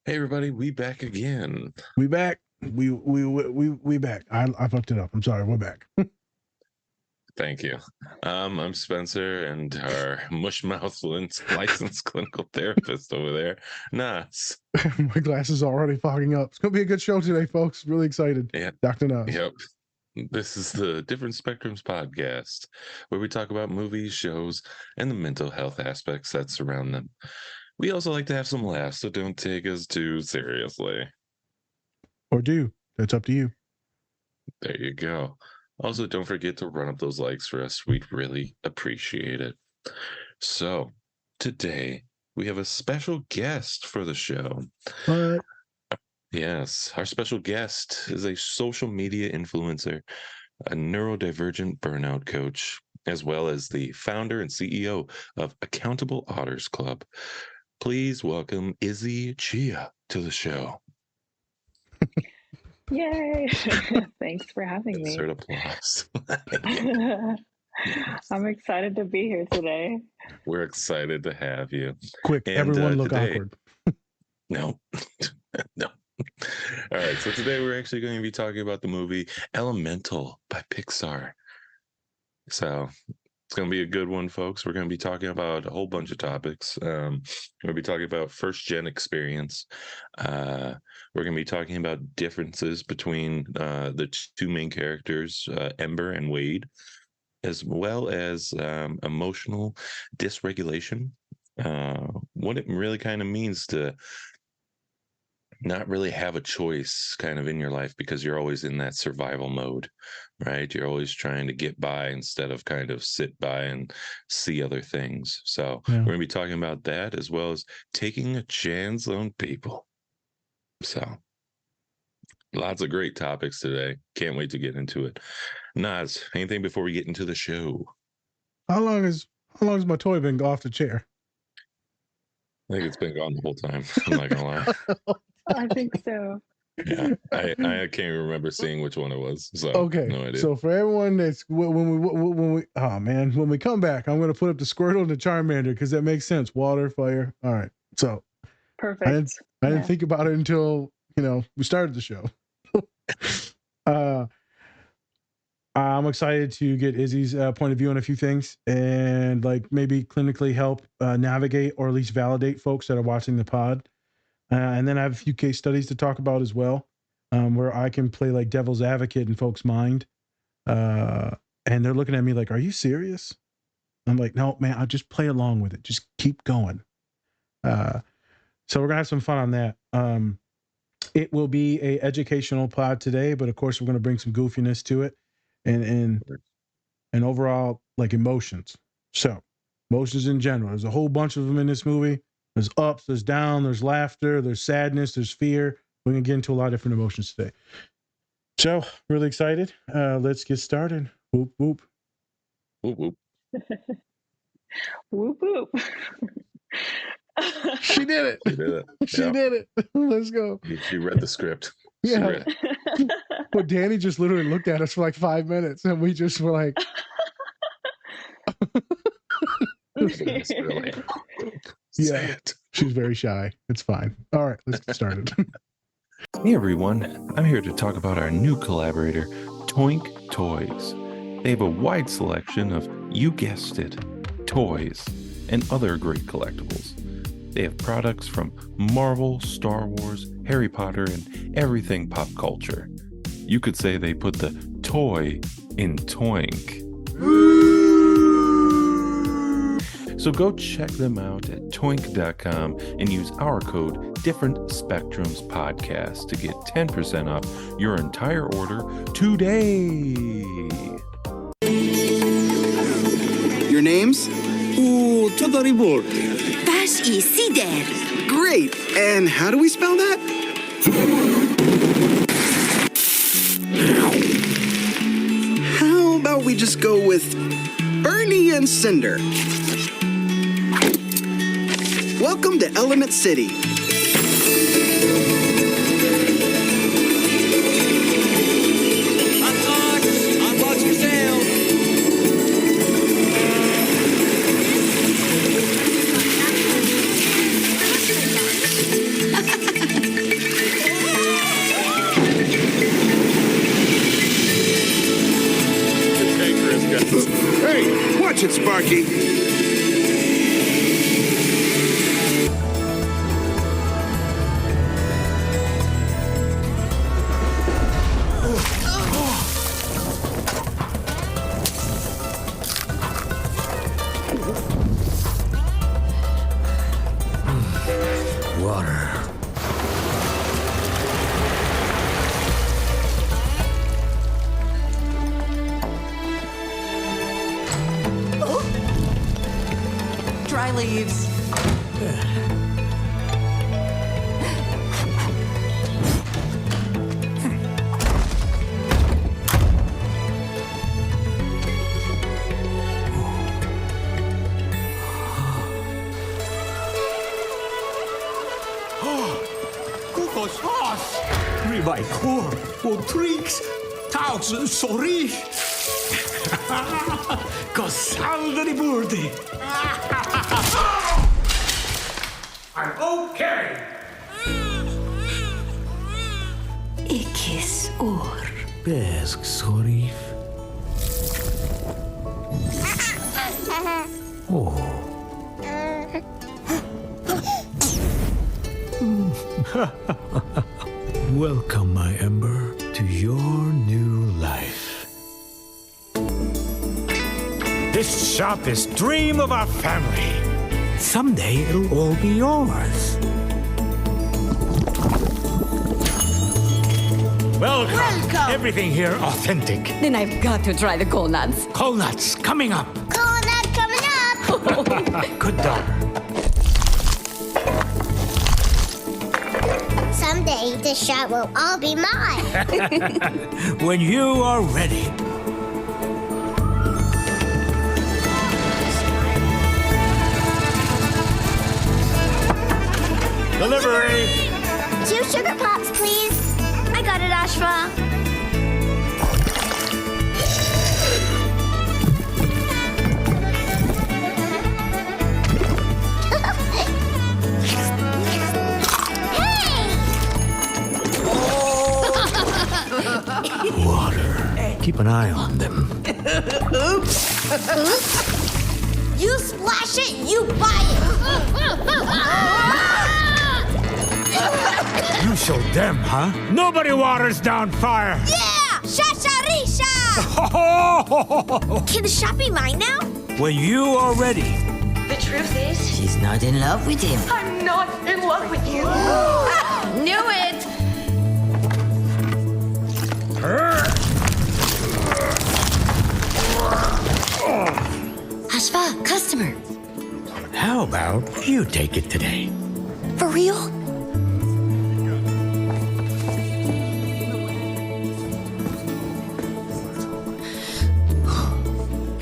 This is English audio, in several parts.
Hey everybody, we back again. We back. We back. I fucked it up. I'm sorry. We're back. Thank you. I'm Spencer, and our mushmouth licensed clinical therapist over there, Nas. My glasses are already fogging up. It's gonna be a good show today, folks. Really excited. Yeah, Dr. Nas. yep. This is the Different Spectrums podcast, where we talk about movies, shows, and the mental health aspects that surround them. We also like to have some laughs, so don't take us too seriously. Or do. That's up to you. There you go. Also, don't forget to run up those likes for us. We'd really appreciate it. So, today we have a special guest for the show. What? Yes, our special guest is a social media influencer, a neurodivergent burnout coach, as well as the founder and CEO of Accountable Otters Club. Please welcome Izzie Chea to the show. Yay! Thanks for having me. Insert applause. Yes. I'm excited to be here today. We're excited to have you. Quick, And, everyone look today- awkward. No, no. All right, so today we're actually going to be talking about the movie Elemental by Pixar. So it's going to be a good one, folks. We're going to be talking about a whole bunch of topics. We're going to be talking about first-gen experience. We're going to be talking about differences between the two main characters, Ember and Wade, as well as emotional dysregulation. What it really kind of means to not really have a choice kind of in your life because you're always in that survival mode, right? You're always trying to get by instead of kind of sit by and see other things. So Yeah. we're going to be talking about that as well as taking a chance on people. So lots of great topics today. Can't wait to get into it. Nas, anything before we get into the show? How long has my toy been off the chair? I think it's been gone the whole time. I'm not gonna lie. I think so. Yeah, I can't remember seeing which one it was. So Okay. no idea. So for everyone that's when we come back, I'm gonna put up the Squirtle and the Charmander because that makes sense. Water, fire. All right. So Perfect. I didn't think about it until we started the show. I'm excited to get Izzie's point of view on a few things and like maybe clinically help navigate or at least validate folks that are watching the pod. And then I have a few case studies to talk about as well, where I can play like devil's advocate in folks' mind. And they're looking at me like, "Are you serious?" I'm like, "No, man, I'll just play along with it. Just keep going." So we're gonna have some fun on that. It will be a educational pod today, but of course we're gonna bring some goofiness to it. And overall like emotions. So emotions in general. There's a whole bunch of them in this movie. There's ups, there's down, there's laughter, there's sadness, there's fear. We're gonna get into a lot of different emotions today. So really excited. Let's get started. Whoop whoop. Whoop, whoop. Whoop whoop. She did it. She did it. She Yep. did it. Let's go. She read the script. She Yeah. read it. Well, Danny just literally looked at us for like 5 minutes and we just were like, It's really- Yeah. Say it. she's very shy. It's fine. All right, let's get started. Hey everyone, I'm here to talk about our new collaborator, Toink Toys. They have a wide selection of, you guessed it, toys and other great collectibles. They have products from Marvel, Star Wars, Harry Potter, and everything pop culture. You could say they put the toy in Toink. So go check them out at toink.com and use our code Different Spectrums Podcast to get 10% off your entire order today. Your names? Chodoribur. Bash easy there. Great. And how do we spell that? How about we just go with Bernie and Cinder? Welcome to Element City. Unbox for sale. dry leaves. Kokoshaas! Ribeye core, Trix, Taus, sorry. Cosaldri burdi. I'm okay. Ikis or. Besk, sorry. Oh. Welcome, my Ember, to your new life. This shop is dream of our family. Someday it'll all be yours. Welcome. Everything here authentic. Then I've got to try the coal nuts. Coal nuts coming up. Coconut coming up. Good daughter. Someday this shot will all be mine. When you are ready. Delivery. 2 sugar pops, please. I got it, Ashra. Water. Keep an eye on them. Oops. You splash it, you buy it. You showed them, huh? Nobody waters down fire. Yeah! Shasharisha! Can the shop be mine now? When you are ready. The truth is, She's not in love with him. I'm not in love with you. Knew it! Ashfa, customer. How about you take it today? For real?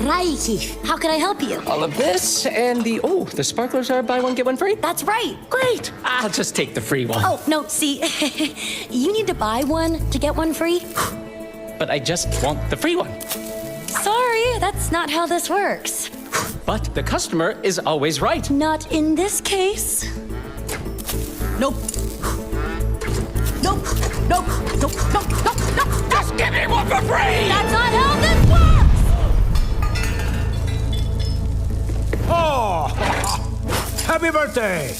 Raiki, how can I help you? All of this and the sparklers are buy one get one free. That's right. Great. I'll just take the free one. Oh, no, see, you need to buy one to get one free. But I just want the free one. Sorry, that's not how this works. But the customer is always right. Not in this case. Nope. Nope. Nope. Nope. Nope. Nope. Nope. Just give me one for free. That's not how this works! Oh! Happy birthday!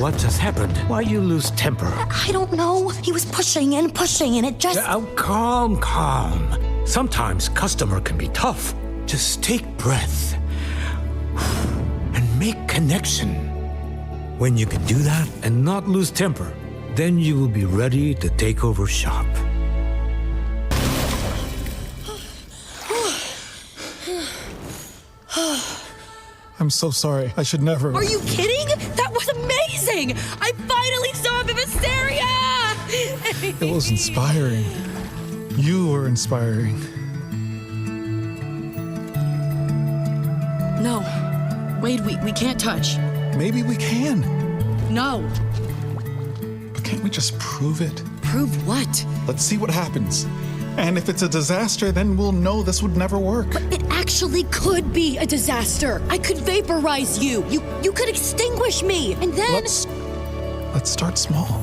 What just happened? Why you lose temper? I don't know. He was pushing and it just... Calm, calm. Sometimes customer can be tough. Just take breath and make connection. When you can do that and not lose temper, then you will be ready to take over shop. I'm so sorry. I should never. Are you kidding? That was amazing! I finally saw Viviseria! It was inspiring. You were inspiring. No. Wade, we can't touch. Maybe we can. No. But can't we just prove it? Prove what? Let's see what happens. And if it's a disaster, then we'll know this would never work. It actually could be a disaster. I could vaporize you. You could extinguish me. And then... Let's start small.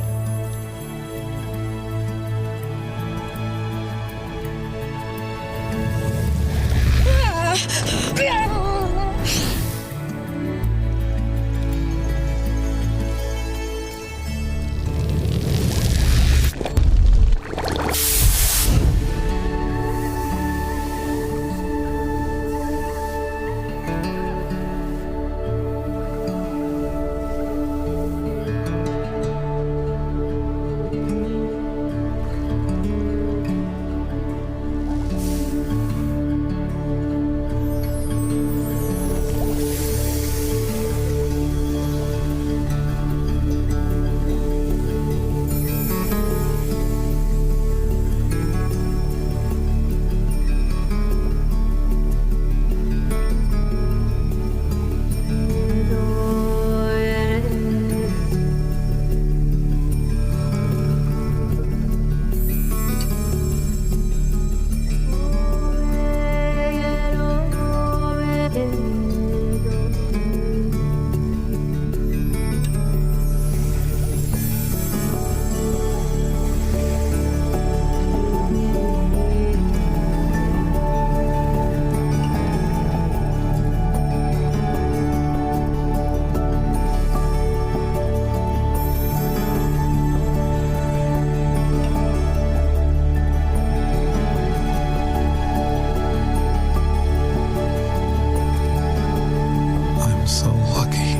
so lucky.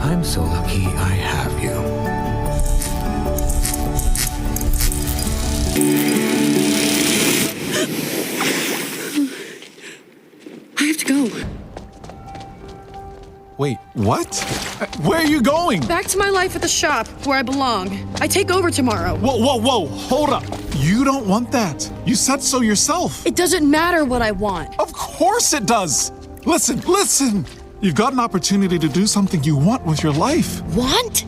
I'm so lucky I have you. I have to go. Wait, what? Where are you going? Back to my life at the shop, where I belong. I take over tomorrow. Whoa, hold up. You don't want that. You said so yourself. It doesn't matter what I want. Of course it does. Listen. You've got an opportunity to do something you want with your life. Want?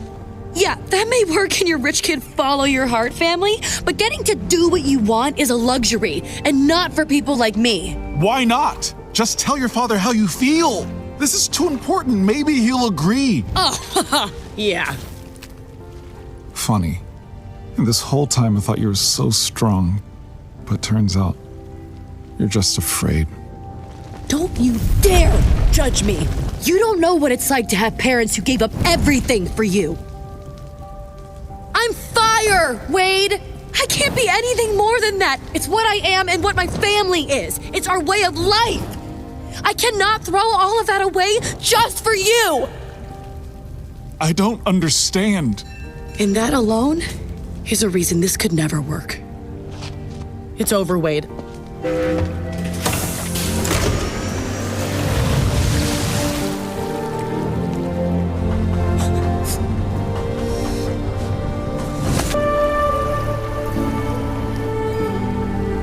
Yeah, that may work in your rich kid follow your heart family, but getting to do what you want is a luxury, and not for people like me. Why not? Just tell your father how you feel. This is too important. Maybe he'll agree. Oh, yeah. Funny. This whole time I thought you were so strong, but turns out you're just afraid. Don't you dare judge me. You don't know what it's like to have parents who gave up everything for you. I'm fire, Wade. I can't be anything more than that. It's what I am and what my family is. It's our way of life. I cannot throw all of that away just for you. I don't understand. And that alone is a reason this could never work. It's over, Wade.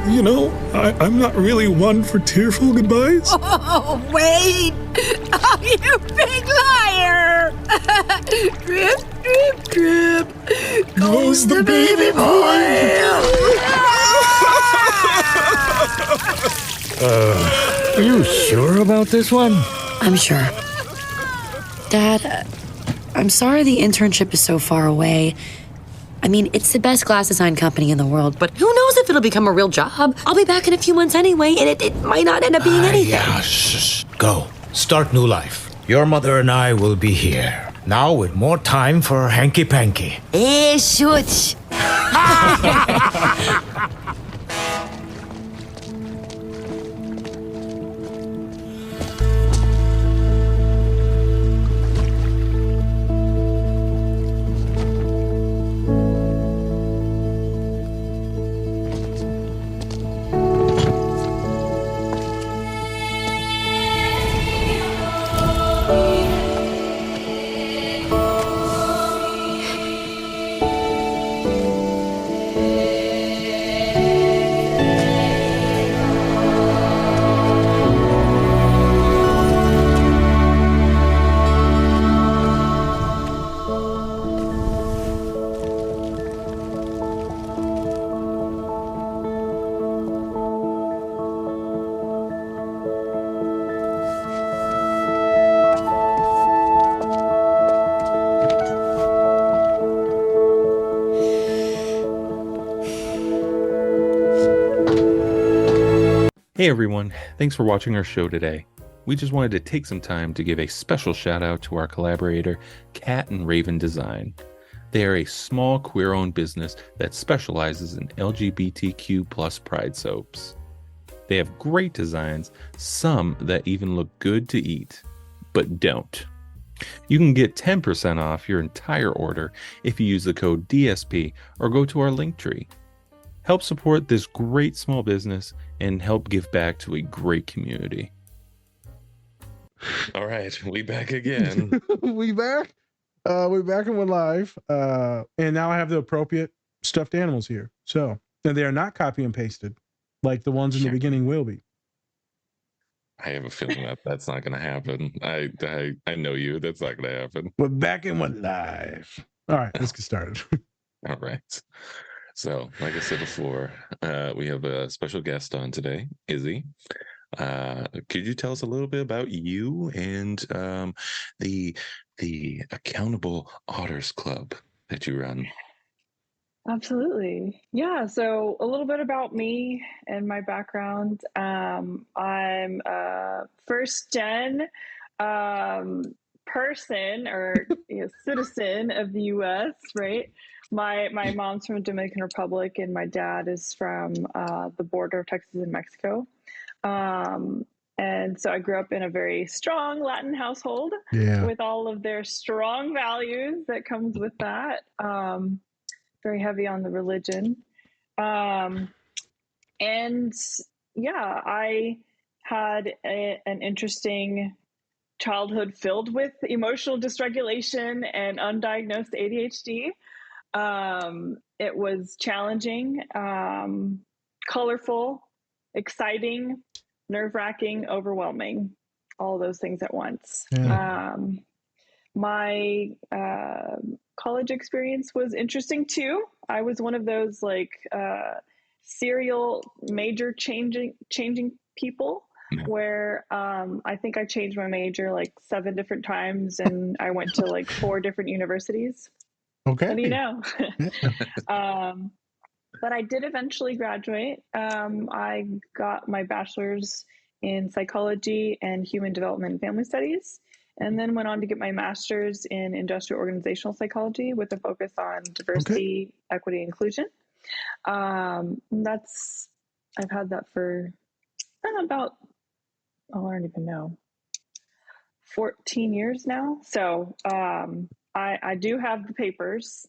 You know, I'm not really one for tearful goodbyes. Oh, Wade! Oh, you big liar! Drip, drip, drip. Goes the baby boy! Are you sure about this one? I'm sure. Dad, I'm sorry the internship is so far away. I mean, it's the best glass design company in the world, but who knows if it'll become a real job? I'll be back in a few months anyway, and it might not end up being anything. Yeah, shh. Go. Start new life. Your mother and I will be here. Now with more time for hanky-panky. Shush. Hey everyone, thanks for watching our show today. We just wanted to take some time to give a special shout out to our collaborator, Cat and Raven Design. They are a small queer-owned business that specializes in LGBTQ plus pride soaps. They have great designs, some that even look good to eat, but don't. You can get 10% off your entire order if you use the code DSP or go to our link tree. Help support this great small business and help give back to a great community. All right, we back again. We back. We're back and we're live. And now I have the appropriate stuffed animals here. So, and they are not copy and pasted like the ones in the beginning will be. I have a feeling that that's not going to happen. I know you. That's not going to happen. We're back and we're live. All right, let's get started. All right. So, like I said before, we have a special guest on today, Izzie. Could you tell us a little bit about you and the Accountable Otters Club that you run? Absolutely. Yeah. So a little bit about me and my background. I'm a first gen person or citizen of the U.S., right? My mom's from the Dominican Republic and my dad is from the border of Texas and Mexico. And so I grew up in a very strong Latin household with all of their strong values that comes with that. Very heavy on the religion. And yeah, I had an interesting childhood filled with emotional dysregulation and undiagnosed ADHD. It was challenging, colorful, exciting, nerve-wracking, overwhelming, all those things at once. My college experience was interesting too. I was one of those like serial major changing people where I think I changed my major like 7 different times, and I went to like 4 different universities. Okay. What do you know? But I did eventually graduate. I got my bachelor's in psychology and human development and family studies, and then went on to get my master's in industrial organizational psychology with a focus on diversity, equity, inclusion. I've had that for about, I don't even know, 14 years now. So I do have the papers.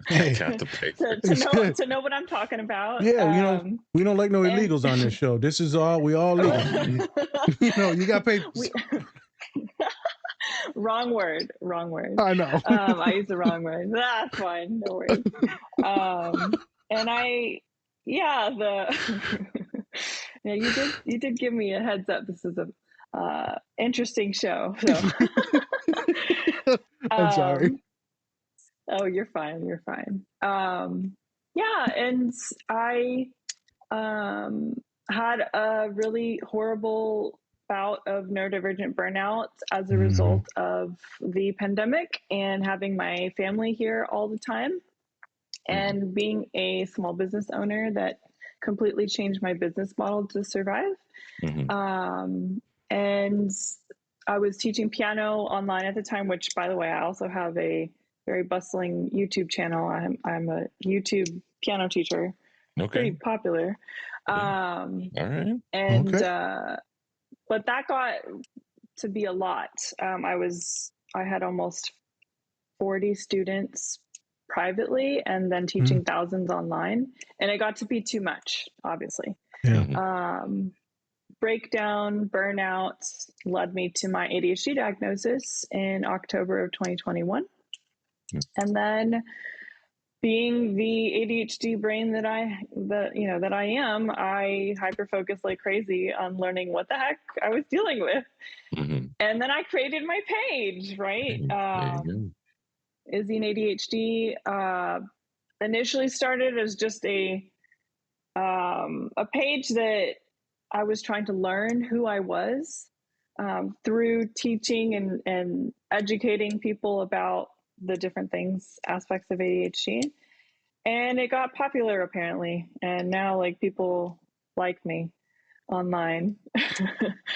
Got the papers. to know what I'm talking about. Yeah, we don't like no illegals on this show. This is all, we all legal. You got papers. Wrong word. I know. I used the wrong word. That's fine. No worries. And you did give me a heads up. This is a interesting show. So I'm sorry. Oh, you're fine. Yeah, and I had a really horrible bout of neurodivergent burnout as a result of the pandemic and having my family here all the time, and being a small business owner that completely changed my business model to survive. And I was teaching piano online at the time, which, by the way, I also have a very bustling YouTube channel. I'm a YouTube piano teacher. Pretty popular. All right. And but that got to be a lot. I had almost 40 students privately, and then teaching thousands online, and it got to be too much, obviously. Breakdown, burnout led me to my ADHD diagnosis in October of 2021. And then, being the ADHD brain that I am, I hyper-focused like crazy on learning what the heck I was dealing with. And then I created my page, right? Izzie and ADHD initially started as just a page that I was trying to learn who I was through teaching and educating people about the different aspects of ADHD. And it got popular, apparently. And now, like, people like me online.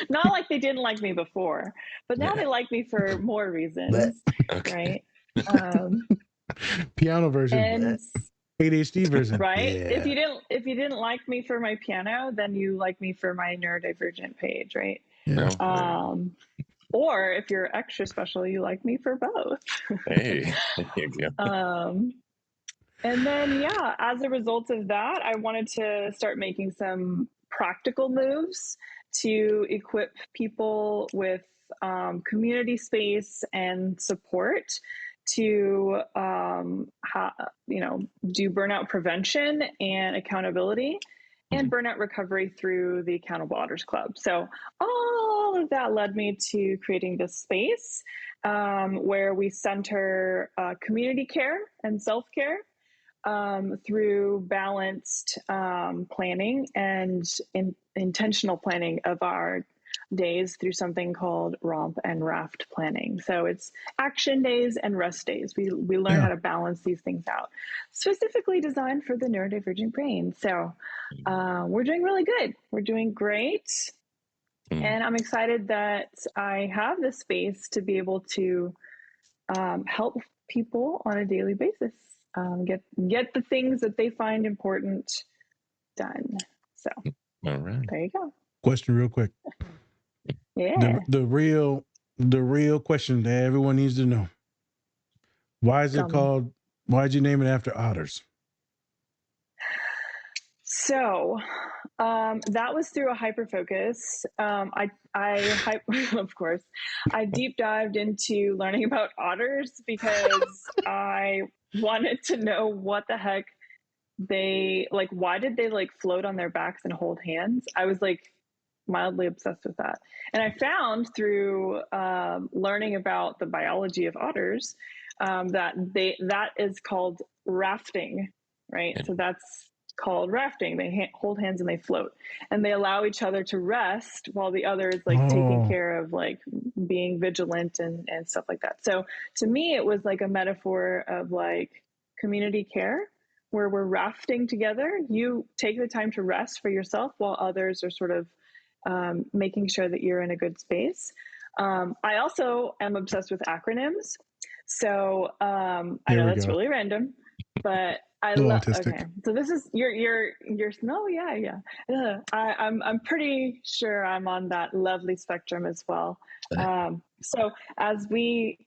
Not like they didn't like me before, but now they like me for more reasons, right? Piano version. And ADHD version, right? If you didn't like me for my piano, then you like me for my neurodivergent page, right? Or if you're extra special, you like me for both. Hey, there you go. And then, as a result of that, I wanted to start making some practical moves to equip people with community space and support to do burnout prevention and accountability and burnout recovery through the Accountable Otters Club. So all of that led me to creating this space where we center community care and self-care through balanced planning and intentional planning of our days through something called romp and raft planning. So it's action days and rest days. We learn how to balance these things out, specifically designed for the neurodivergent brain. So we're doing really good. We're doing great. And I'm excited that I have this space to be able to help people on a daily basis get the things that they find important done. So all right. There you go. Question real quick. Yeah. The real question that everyone needs to know. Why is it called, why'd you name it after otters? So that was through a hyper focus. Of course, I deep dived into learning about otters because I wanted to know what the heck why did they like float on their backs and hold hands? I was like mildly obsessed with that. And I found through learning about the biology of otters that is called rafting, right? So that's called rafting. They hold hands and they float, and they allow each other to rest while the other is like taking care of like being vigilant and stuff like that. So to me, it was like a metaphor of like community care, where we're rafting together. You take the time to rest for yourself while others are sort of making sure that you're in a good space. I also am obsessed with acronyms. So I know that's really random, but I love. Okay, so this is you're no, yeah. I'm pretty sure I'm on that lovely spectrum as well. So as we,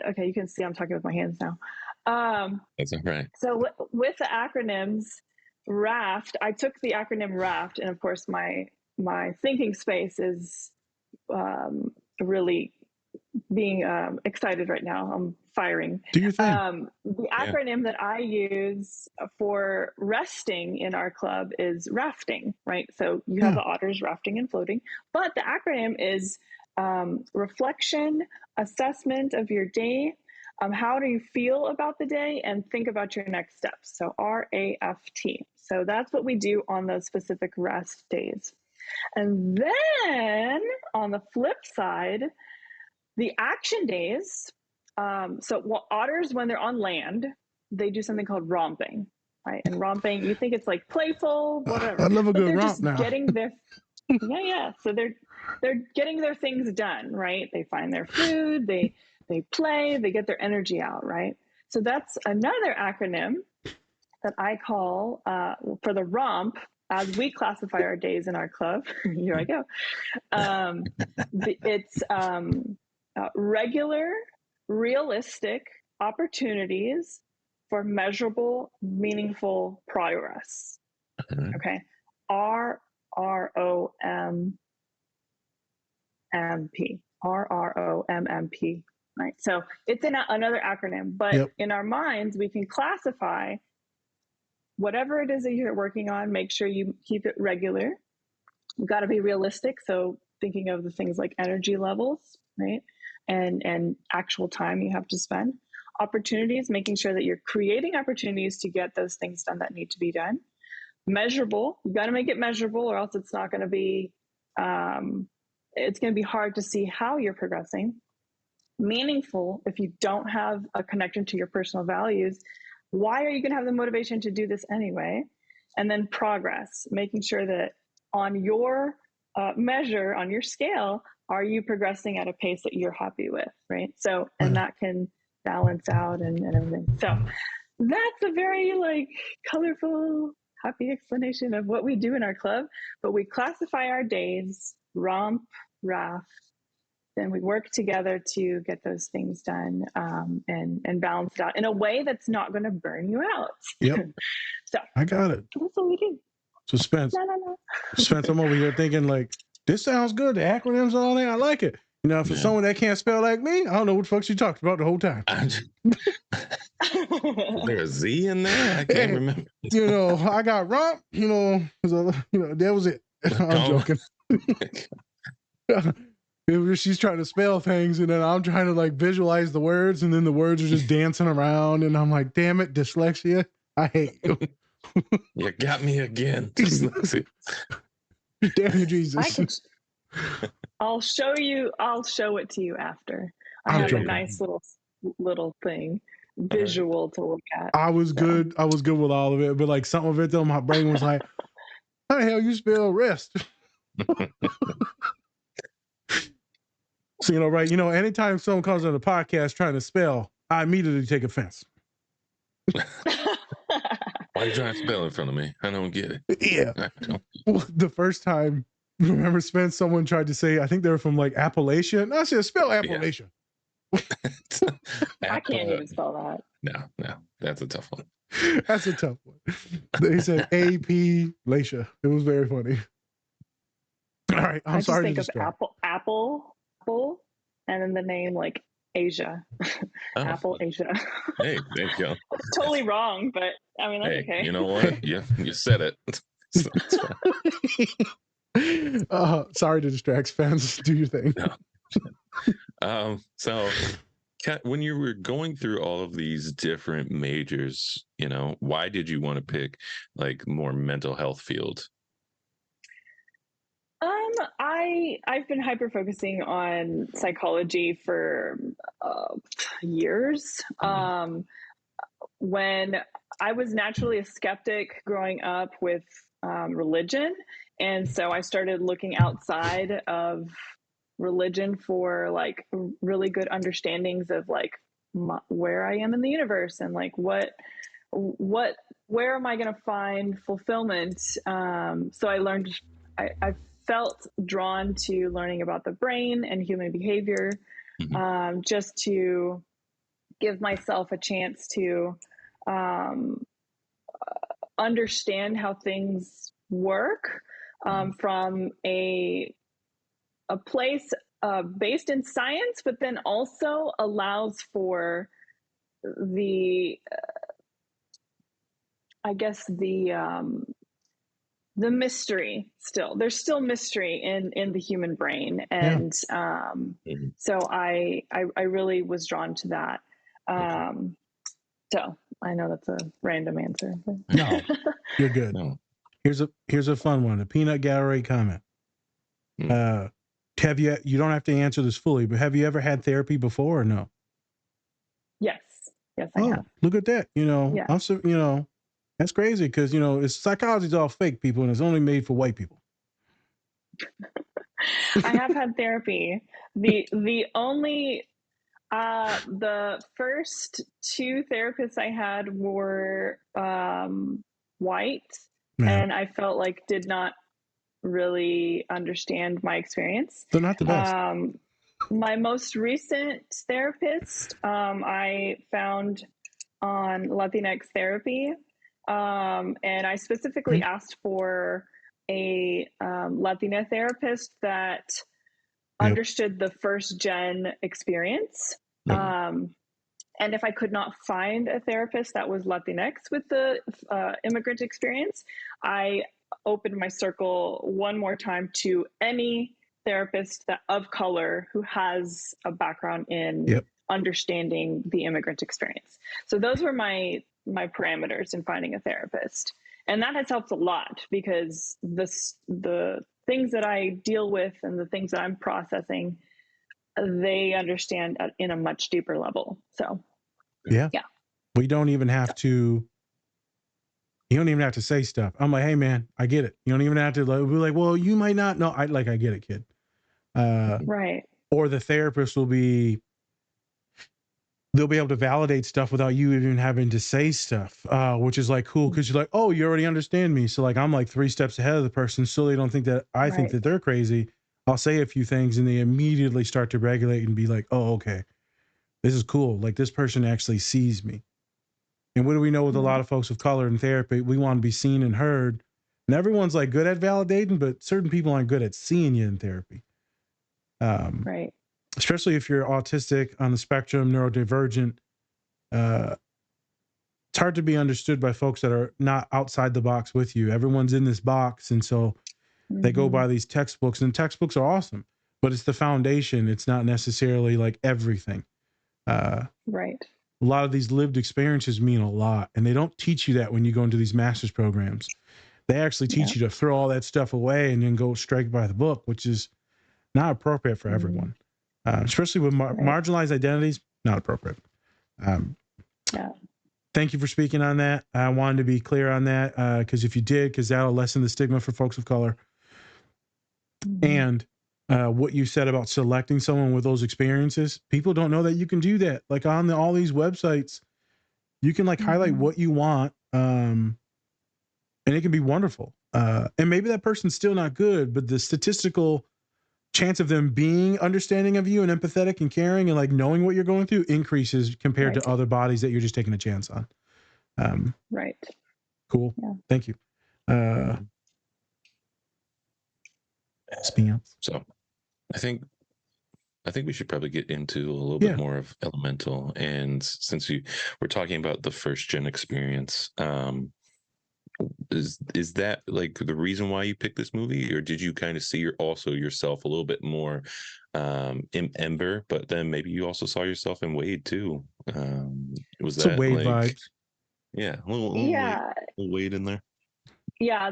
okay, you can see I'm talking with my hands now. That's right. So with the acronyms, RAFT, I took the acronym RAFT, and of course my thinking space is really being excited right now. I'm firing. Do your thing. The acronym that I use for resting in our club is rafting, right? So you have the otters rafting and floating, but the acronym is reflection, assessment of your day, how do you feel about the day, and think about your next steps. So RAFT. So that's what we do on those specific rest days. And then on the flip side, the action days. Otters, when they're on land, they do something called romping, right? And romping, you think it's like playful, whatever. I love a good romp now. Getting their, yeah. So they're getting their things done, right? They find their food, they play, they get their energy out, right? So that's another acronym that I call for the romp. As we classify our days in our club, here I go. It's regular, realistic opportunities for measurable, meaningful progress. Okay, RROMMP, right? So it's another acronym, but in our minds, we can classify whatever it is that you're working on. Make sure you keep it regular. You've got to be realistic. So thinking of the things like energy levels, right? And actual time you have to spend. Opportunities, making sure that you're creating opportunities to get those things done that need to be done. Measurable, you got to make it measurable, or else it's not going to be, it's going to be hard to see how you're progressing. Meaningful, if you don't have a connection to your personal values, why are you going to have the motivation to do this anyway? And then progress, making sure that on your measure, on your scale, are you progressing at a pace that you're happy with, right? So, and that can balance out and everything. So that's a very like colorful, happy explanation of what we do in our club. But we classify our days, romp, raft, then we work together to get those things done and balance it out in a way that's not going to burn you out. Yep. So I got it. That's what we do. Suspense. Suspense. I'm over here thinking like, this sounds good. The acronyms and all that. I like it. You know, for someone that can't spell like me, I don't know what the fuck she talked about the whole time. There's a Z in there? I can't remember. You know, I got romp, you know, that was it. I'm joking. She's trying to spell things, and then I'm trying to like visualize the words, and then the words are just dancing around, and I'm like, damn it, dyslexia. I hate you. You got me again. Dyslexia. Damn you, Jesus. I'll show it to you after. I have a nice little thing, visual to look at. I was good with all of it, but like some of it though, my brain was like, how the hell you spell rest? So, you know, right, you know, anytime someone comes on the podcast trying to spell, I immediately take offense. Why are you trying to spell in front of me? I don't get it. Yeah. Well, the first time remember, Spence, someone tried to say, I think they were from like Appalachia. And I said, spell Appalachia. I can't even spell that. No, that's a tough one. That's a tough one. They said AP Lacia. It was very funny. All right, I'm sorry to just think of apple, and then the name like Asia, Apple Asia. Hey, there you go. It's totally wrong, but I mean that's okay. You know what? You said it. So sorry to distract fans. Do your thing. No. So when you were going through all of these different majors, why did you want to pick like more mental health field? I've been hyper focusing on psychology for years. When I was naturally a skeptic growing up with religion, and so I started looking outside of religion for like really good understandings of like where I am in the universe and like where am I going to find fulfillment. So I learned, I felt drawn to learning about the brain and human behavior, just to give myself a chance to understand how things work from a place based in science, but then also allows for the the mystery still. There's still mystery in the human brain. And so I really was drawn to that. So I know that's a random answer. No, you're good. No. Here's a fun one. A peanut gallery comment. Have you don't have to answer this fully, but have you ever had therapy before or no? Yes, I have. Look at that. I'm so, that's crazy because psychology's all fake, people, and it's only made for white people. I have had therapy. The only the first two therapists I had were white, and I felt like did not really understand my experience. They're not the best. My most recent therapist I found on Latinx therapy, and I specifically asked for a Latina therapist that understood the first gen experience. And if I could not find a therapist that was Latinx with the immigrant experience, I opened my circle one more time to any therapist of color who has a background in understanding the immigrant experience. So those were my parameters in finding a therapist. And that has helped a lot because the things that I deal with and the things that I'm processing, they understand in a much deeper level. So yeah. We don't even have to. You don't even have to say stuff. I'm like, hey man, I get it. You don't even have to be like, well, you might not know. I get it, kid. Right. Or the therapist they'll be able to validate stuff without you even having to say stuff, which is like cool because you're like, oh, you already understand me. So like I'm like 3 steps ahead of the person, so they don't think that I think that they're crazy. I'll say a few things and they immediately start to regulate and be like, oh, okay, this is cool. Like this person actually sees me. And what do we know with a lot of folks of color in therapy? We want to be seen and heard. And everyone's like good at validating, but certain people aren't good at seeing you in therapy. Right. Especially if you're autistic, on the spectrum, neurodivergent. It's hard to be understood by folks that are not outside the box with you. Everyone's in this box. And so they go by these textbooks, and textbooks are awesome, but it's the foundation. It's not necessarily like everything. Right. A lot of these lived experiences mean a lot, and they don't teach you that when you go into these master's programs. They actually teach you to throw all that stuff away and then go straight by the book, which is not appropriate for everyone, especially with marginalized identities. Not appropriate. Thank you for speaking on that. I wanted to be clear on that because if you did, because that'll lessen the stigma for folks of color. And what you said about selecting someone with those experiences, people don't know that you can do that. Like on all these websites, you can like highlight what you want, and it can be wonderful. and maybe that person's still not good, but the statistical chance of them being understanding of you and empathetic and caring and like knowing what you're going through increases compared to other bodies that you're just taking a chance on. Right. Cool. Yeah. Thank you. Speaking of. So I think we should probably get into a little bit more of Elemental. And since we're talking about the first gen experience, is that like the reason why you picked this movie, or did you kind of see yourself a little bit more in Ember, but then maybe you also saw yourself in Wade too? Was that Wade like vibes? Yeah, a little Wade in there. Yeah.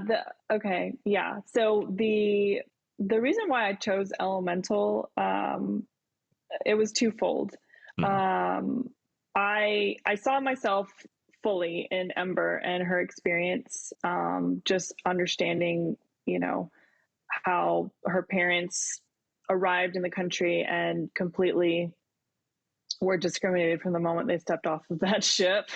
So the reason why I chose Elemental, it was twofold. I saw myself fully in Ember and her experience, just understanding, how her parents arrived in the country and completely were discriminated from the moment they stepped off of that ship.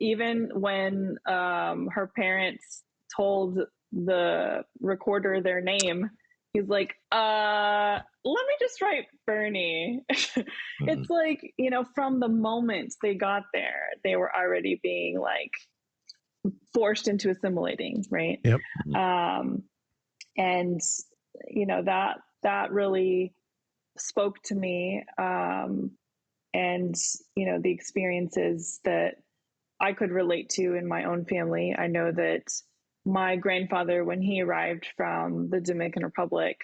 Even when her parents told the recorder their name, he's like, let me just write Bernie. It's like, from the moment they got there, they were already being like forced into assimilating, right? Yep. And that really spoke to me. And the experiences that I could relate to in my own family. I know that my grandfather, when he arrived from the Dominican Republic,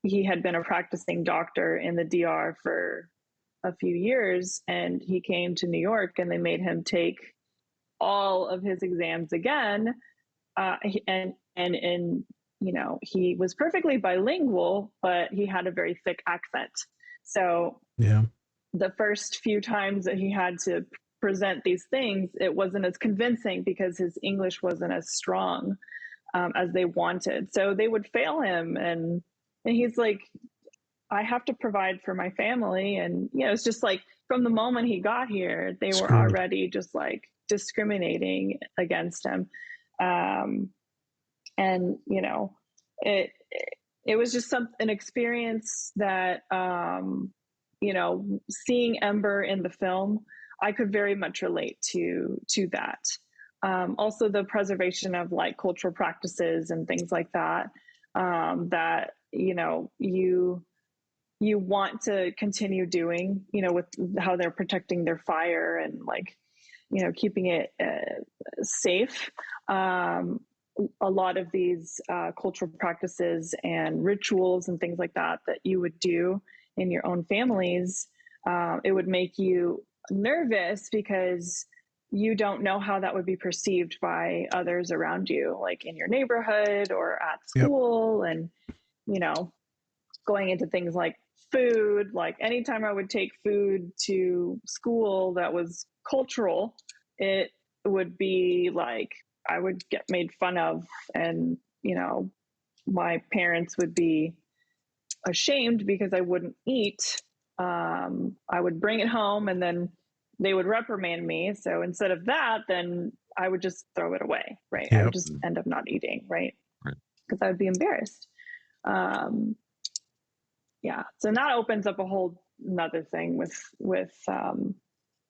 he had been a practicing doctor in the DR for a few years, and he came to New York and they made him take all of his exams again. He was perfectly bilingual, but he had a very thick accent. So the first few times that he had to present these things, it wasn't as convincing because his English wasn't as strong as they wanted. So they would fail him, and he's like, I have to provide for my family. And it's just like from the moment he got here, they were already just like discriminating against him. It was just an experience that seeing Ember in the film, I could very much relate to that. Also the preservation of like cultural practices and things like that, that, you want to continue doing, with how they're protecting their fire and like, keeping it safe. A lot of these cultural practices and rituals and things like that you would do in your own families, it would make you nervous because you don't know how that would be perceived by others around you, like in your neighborhood or at school. And, going into things like food, like anytime I would take food to school that was cultural, it would be like, I would get made fun of, and, my parents would be ashamed because I wouldn't eat. I would bring it home and then they would reprimand me. So instead of that, then I would just throw it away, right? I would just end up not eating, right? Because I would be embarrassed. So that opens up a whole another thing with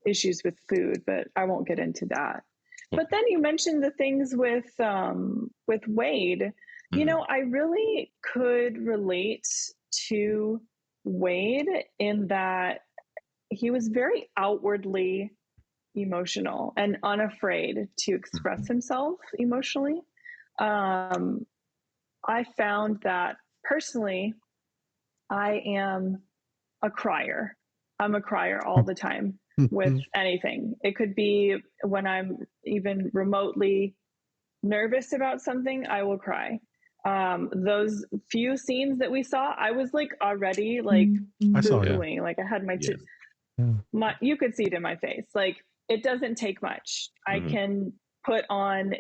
issues with food, but I won't get into that. But then you mentioned the things with Wade. I really could relate to Wade in that he was very outwardly emotional and unafraid to express himself emotionally. I found that personally, I am a crier. I'm a crier all the time with anything. It could be when I'm even remotely nervous about something, I will cry. Those few scenes that we saw, I was like already like boo-hooing. Like I had you could see it in my face. Like it doesn't take much. I can put on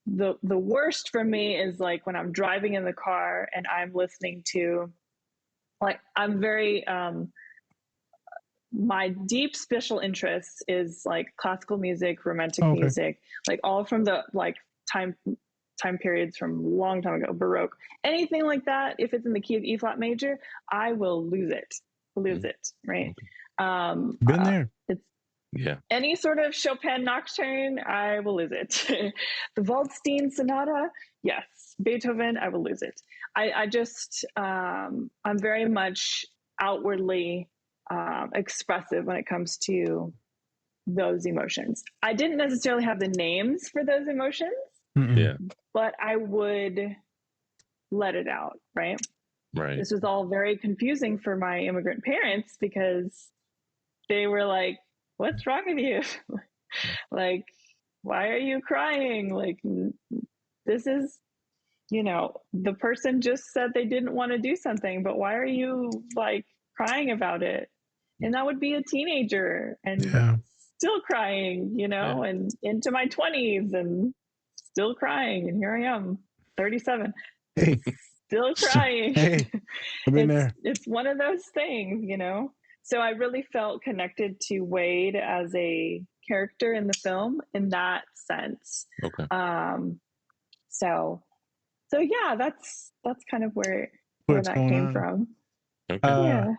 the worst for me is like when I'm driving in the car and I'm listening to, like, I'm very my deep special interest is like classical music, romantic music, like all from the like time periods from a long time ago, Baroque, anything like that. If it's in the key of E flat major, I will lose it, right? Been there. It's any sort of Chopin nocturne, I will lose it. The Waldstein sonata, yes. Beethoven, I will lose it. I just I'm very much outwardly expressive when it comes to those emotions. I didn't necessarily have the names for those emotions, but I would let it out, right? Right. This was all very confusing for my immigrant parents because they were like, what's wrong with you? Like, why are you crying? Like, this is, the person just said they didn't want to do something, but why are you like crying about it? And that would be a teenager and still crying, and into my 20s and still crying. And here I am, 37, still crying. Hey, I've been there. It's one of those things, So I really felt connected to Wade as a character in the film in that sense. Okay. So yeah, that's kind of where that came from. Okay.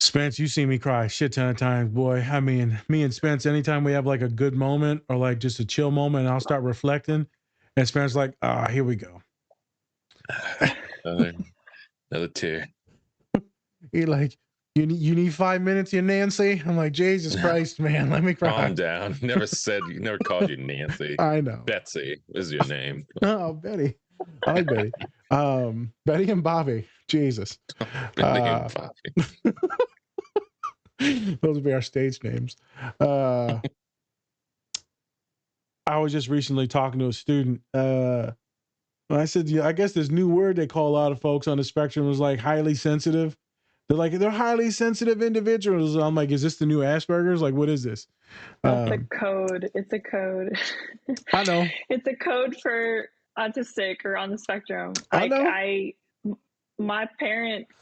Spence, you see me cry a shit ton of times, boy. I mean, me and Spence, anytime we have like a good moment or like just a chill moment, I'll start reflecting, and Spence like, here we go. Another tear. He like, you need 5 minutes, you Nancy? I'm like, Jesus Christ, man, let me cry. Calm down. Never called you Nancy. I know. Betsy is your name. Oh, Betty. I like Betty. Betty and Bobby. Jesus. Betty and Bobby. Those would be our stage names. I was just recently talking to a student. I said, I guess this new word they call a lot of folks on the spectrum was like highly sensitive. They're highly sensitive individuals. I'm like, is this the new Asperger's? Like, what is this? It's a code. It's a code. I know. It's a code for autistic or on the spectrum. I know. My parents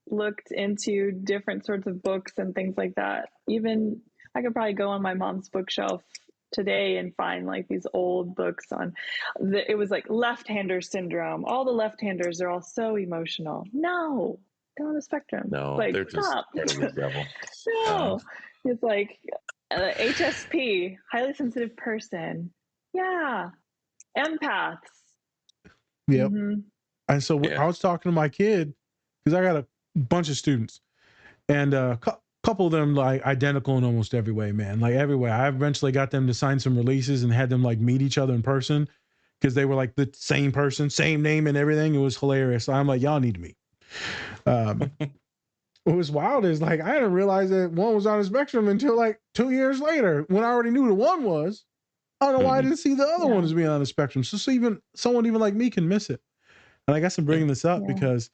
looked into different sorts of books and things like that. Even I could probably go on my mom's bookshelf today and find like these old books on it was like left-hander syndrome. All the left-handers are all so emotional. No, they're on the spectrum. No, like, they're just part of the devil. No, it's like HSP, highly sensitive person. Yeah, empaths. Yep. And so I was talking to my kid because I got a bunch of students, and a couple of them like identical in almost every way, man. Like every way. I eventually got them to sign some releases and had them like meet each other in person because they were like the same person, same name and everything. It was hilarious. I'm like, y'all need to meet. What was wild is like I didn't realize that one was on the spectrum until like 2 years later when I already knew the one was. I don't know why I didn't see the other one as being on the spectrum. So someone even like me can miss it. And I guess I'm bringing this up because,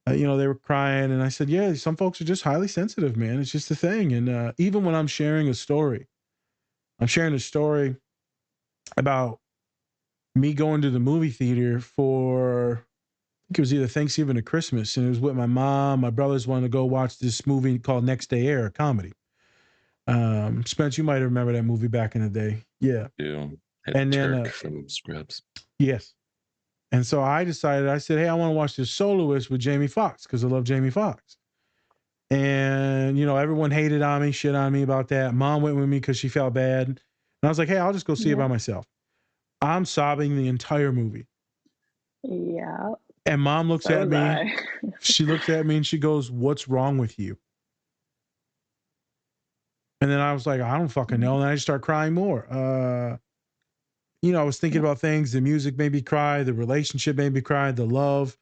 they were crying. And I said, yeah, some folks are just highly sensitive, man. It's just a thing. And even when I'm sharing a story about me going to the movie theater for, I think it was either Thanksgiving or Christmas. And it was with my mom. My brothers wanted to go watch this movie called Next Day Air, a comedy. Spence, you might remember that movie back in the day. Yeah. And then from Scrubs. Yes. And so I said, hey, I want to watch this Soloist with Jamie Foxx because I love Jamie Foxx. And, everyone hated on me, shit on me about that. Mom went with me because she felt bad. And I was like, hey, I'll just go see it by myself. I'm sobbing the entire movie. Yeah. And Mom looks at me. She looks at me and she goes, what's wrong with you? And then I was like, I don't fucking know. And then I just start crying more. I was thinking about things. The music made me cry. The relationship made me cry. The love,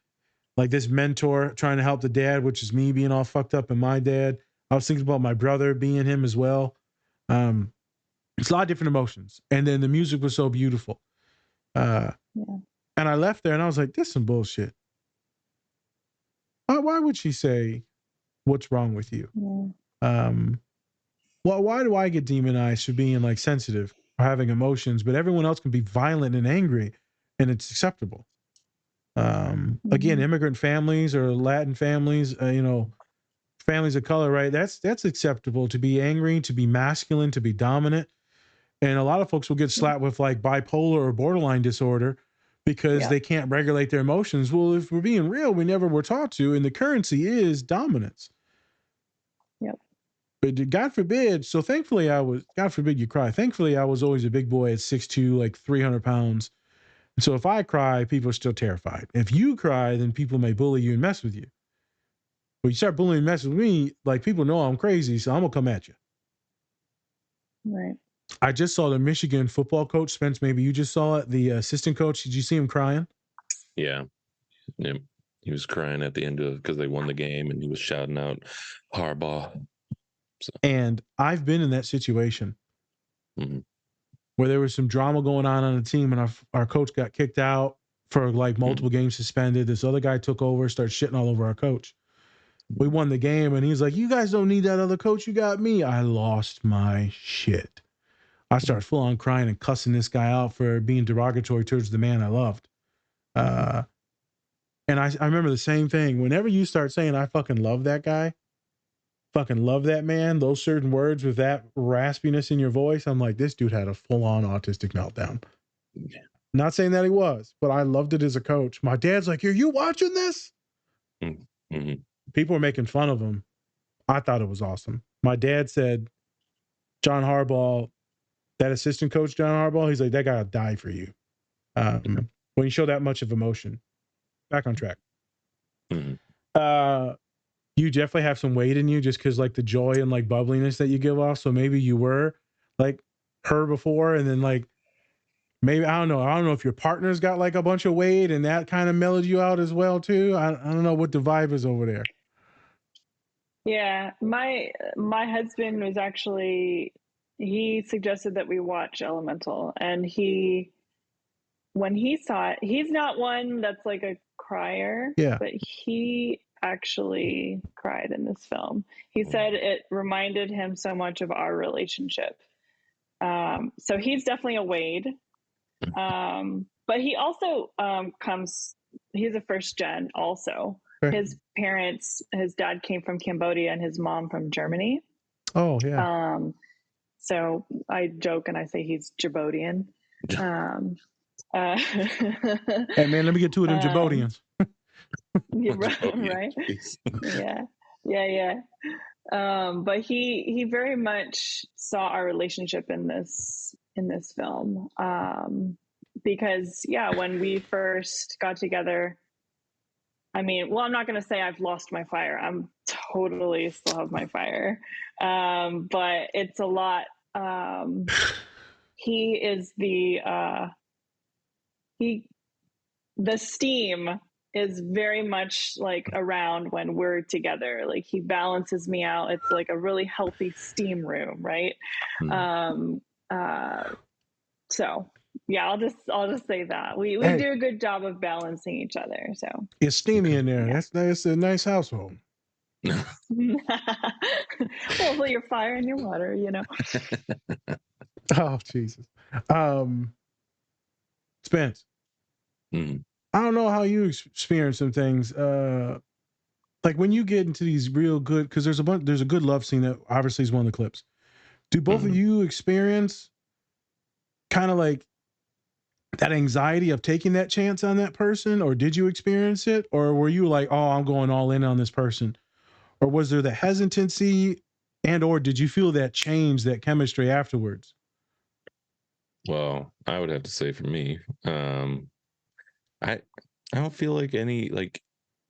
like this mentor trying to help the dad, which is me being all fucked up and my dad. I was thinking about my brother being him as well. It's a lot of different emotions. And then the music was so beautiful. And I left there and I was like, this is some bullshit. Why would she say, what's wrong with you? Why do I get demonized for being like sensitive or having emotions, but everyone else can be violent and angry and it's acceptable? Again, immigrant families or Latin families, families of color, right? That's acceptable to be angry, to be masculine, to be dominant. And a lot of folks will get slapped with like bipolar or borderline disorder because they can't regulate their emotions. Well, if we're being real, we never were taught to, and the currency is dominance. Yep. But God forbid, so thankfully God forbid you cry. Thankfully, I was always a big boy at 6'2", like 300 pounds. And so if I cry, people are still terrified. If you cry, then people may bully you and mess with you. But you start bullying and mess with me, like people know I'm crazy, so I'm going to come at you. Right. I just saw the Michigan football coach, Spence, maybe you just saw it, the assistant coach. Did you see him crying? Yeah. He was crying at the end of because they won the game, and he was shouting out Harbaugh. So. And I've been in that situation where there was some drama going on the team, and our coach got kicked out for like multiple games suspended. This other guy took over, started shitting all over our coach. We won the game, and he's like, "You guys don't need that other coach. You got me." I lost my shit. I started full on crying and cussing this guy out for being derogatory towards the man I loved. And I remember the same thing. Whenever you start saying, I fucking love that guy, fucking love that man, those certain words with that raspiness in your voice, I'm like, this dude had a full on autistic meltdown. Yeah. Not saying that he was, but I loved it as a coach. My dad's like, are you watching this? Mm-hmm. People were making fun of him. I thought it was awesome. My dad said, John Harbaugh, that assistant coach, John Harbaugh, he's like, that guy will die for you. When you show that much of emotion. Back on track. You definitely have some weight in you just because like the joy and like bubbliness that you give off. So maybe you were like her before, and then like maybe I don't know if your partner's got like a bunch of weight and that kind of mellowed you out as well too. I don't know what the vibe is over there. Yeah, my husband was actually, he suggested that we watch Elemental, and when he saw it, he's not one that's like a crier, but he actually cried in this film. He said it reminded him so much of our relationship. So he's definitely a Wade. But he also he's a first gen also. His parents, his dad came from Cambodia and his mom from Germany. Oh, yeah. So I joke and I say he's Djiboutian. Hey man, let me get two of them Djiboutians. Right? Yeah. But he very much saw our relationship in this film. Because when we first got together, I mean, well, I'm not going to say I've lost my fire. I'm totally still have my fire. But it's a lot. He is the steam is very much like around when we're together. Like he balances me out. It's like a really healthy steam room, right? So yeah, I'll just say that we do a good job of balancing each other. So it's steamy in there. Yeah. That's a nice household. Well, your fire and your water, you know. Oh Jesus, Spence. I don't know how you experience some things. Like when you get into these real good, because there's a good love scene that obviously is one of the clips. Do both of you experience kind of like that anxiety of taking that chance on that person, or did you experience it, or were you like, oh, I'm going all in on this person, or was there the hesitancy, and or did you feel that change, that chemistry afterwards? Well, I would have to say for me, I don't feel like any like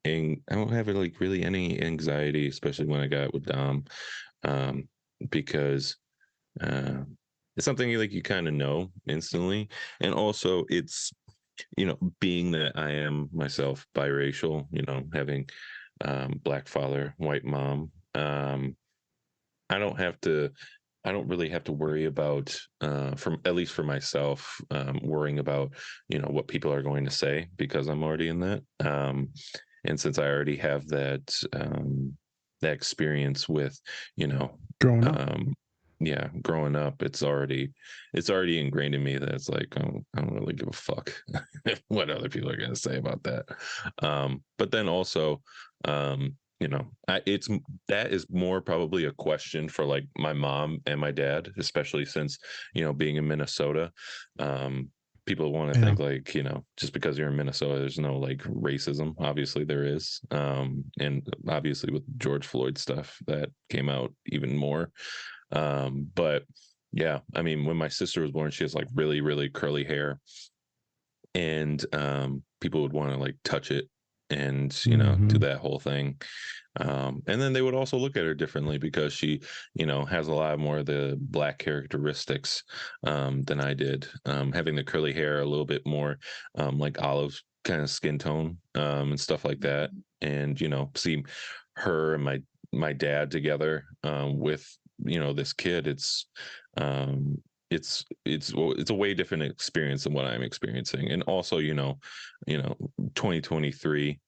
I don't have like really any anxiety, especially when I got with Dom, because it's something like you kind of know instantly, and also it's being that I am myself biracial, having black father, white mom, I don't really have to worry about, at least for myself, worrying about, what people are going to say because I'm already in that. And since I already have that experience with, growing up, growing up, it's already ingrained in me that it's like, I don't really give a fuck what other people are going to say about that. But then also, that is more probably a question for like my mom and my dad, especially since, being in Minnesota, people want to think like, just because you're in Minnesota, there's no like racism. Obviously there is. And obviously with George Floyd stuff that came out even more. But yeah, I mean, when my sister was born, she has like really, really curly hair, and people would want to like touch it and, do that whole thing. And then they would also look at her differently because she, has a lot more of the Black characteristics than I did. Having the curly hair, a little bit more like olive kind of skin tone and stuff like that. And, see her and my dad together with, this kid, it's a way different experience than what I'm experiencing. And also, 2023,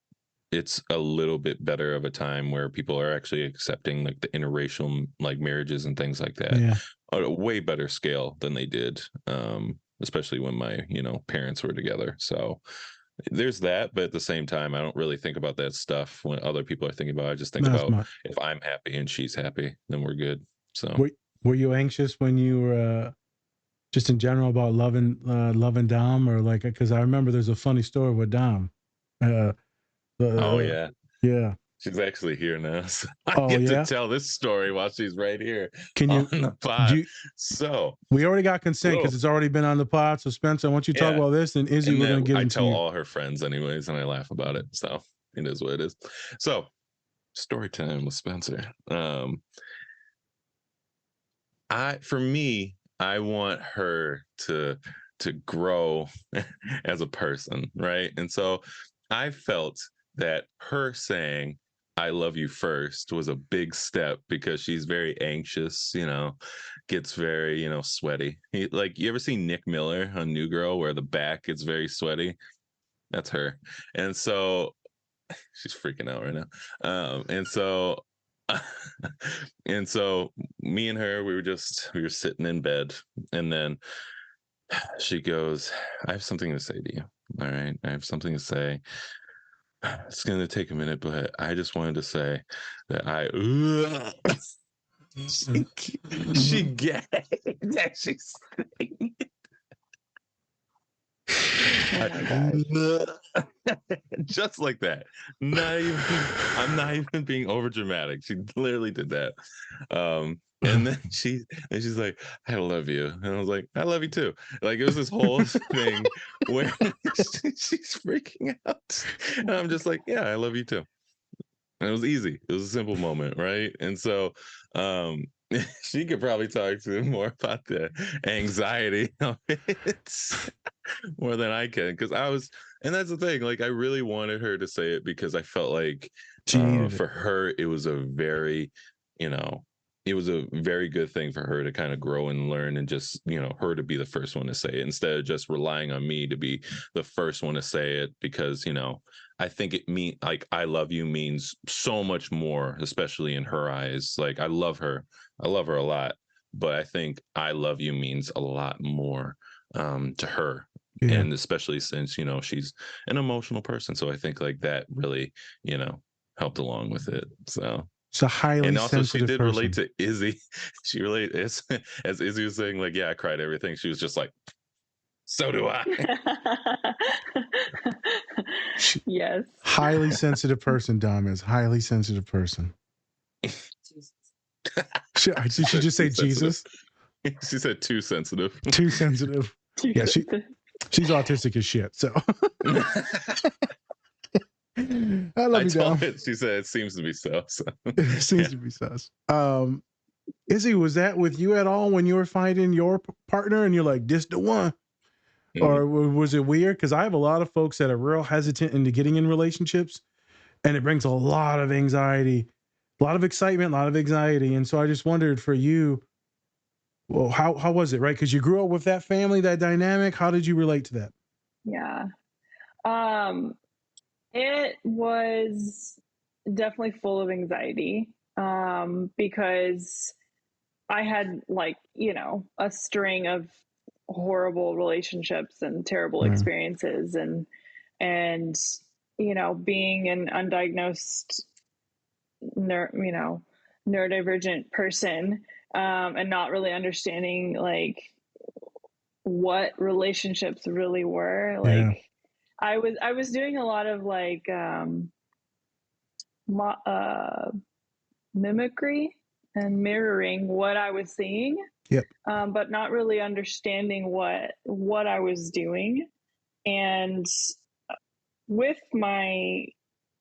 it's a little bit better of a time where people are actually accepting like the interracial like marriages and things like that on a way better scale than they did, especially when my parents were together. So there's that, but at the same time, I don't really think about that stuff when other people are thinking about it. I just think about if I'm happy and she's happy, then we're good. So were you anxious when you were just in general about loving Dom, or like, because I remember there's a funny story with Dom. Yeah. She's actually here now. So I get to tell this story while she's right here on the pod. So we already got consent because it's already been on the pod. So Spencer, once you talk about this, then Izzy, we're going to give it to you. I tell all her friends anyways, and I laugh about it. So it is what it is. So story time with Spencer. For me, I want her to grow as a person, right? And so I felt that her saying I love you first was a big step because she's very anxious, gets very, sweaty. Like, you ever seen Nick Miller on New Girl where the back gets very sweaty? That's her. And so she's freaking out right now. And so me and her, we were sitting in bed, and then she goes, I have something to say to you. All right. I have something to say. It's going to take a minute, but I just wanted to say that she gagged that she's saying it. Just like that. I'm not even being over dramatic. She literally did that. And then she's like, I love you. And I was like, I love you too. Like, it was this whole thing where she's freaking out. And I'm just like, yeah, I love you too. And it was easy. It was a simple moment, right? And so she could probably talk to him more about the anxiety of it more than I can. And that's the thing, like, I really wanted her to say it because I felt like for her, it was a very, it was a very good thing for her to kind of grow and learn, and just, her to be the first one to say it instead of just relying on me to be the first one to say it. Because, I think it means, like, I love you means so much more, especially in her eyes. Like, I love her a lot, but I think I love you means a lot more to her. Yeah. And especially since, she's an emotional person. So I think like that really, helped along with it. So it's a highly and also she did person. relate to Izzy. She related as Izzy was saying, like, yeah, I cried everything. She was just like, so do I. Yes. Highly sensitive person, Dom is highly sensitive person. Did she just say Jesus? She said too sensitive. Too sensitive. Yeah, she's autistic as shit. So I love you, Dom. She said it seems to be so. It seems to be sus. Izzy, was that with you at all when you were finding your partner and you're like, this the one? Mm-hmm. Or was it weird? Because I have a lot of folks that are real hesitant into getting in relationships, and it brings a lot of anxiety, a lot of excitement, a lot of anxiety. And so I just wondered for you, well, how was it, right? Because you grew up with that family, that dynamic. How did you relate to that? Yeah. It was definitely full of anxiety because I had, like, a string of horrible relationships and terrible experiences, and being an undiagnosed neurodivergent person, and not really understanding like what relationships really were. Like I was doing a lot of like mimicry and mirroring what I was seeing, but not really understanding what I was doing. And with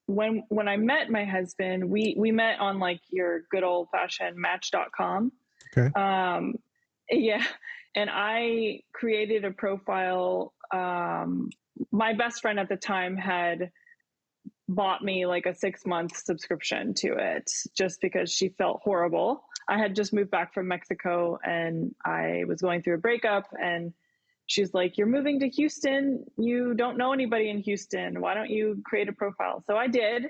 when I met my husband, we met on like your good old fashioned Match.com. Okay. Yeah. And I created a profile. My best friend at the time had bought me like a 6-month subscription to it just because she felt horrible. I had just moved back from Mexico and I was going through a breakup, and she's like, "You're moving to Houston. You don't know anybody in Houston. Why don't you create a profile?" So I did.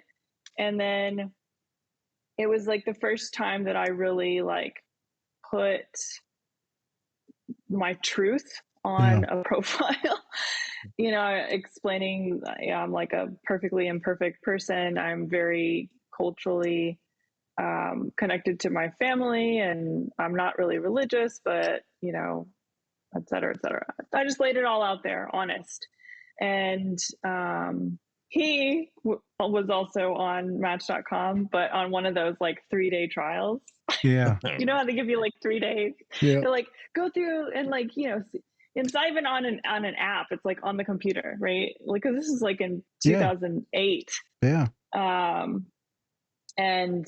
And then it was like the first time that I really like put my truth on a profile, explaining I'm like a perfectly imperfect person. I'm very culturally connected to my family, and I'm not really religious, but, et cetera, et cetera. I just laid it all out there, honest. And he was also on Match.com, but on one of those like 3-day trials. Yeah. You know how they give you like 3 days? Yeah. They're like, go through and like, it's not even on an app. It's like on the computer, right? Like, cause this is like in 2008. Yeah. And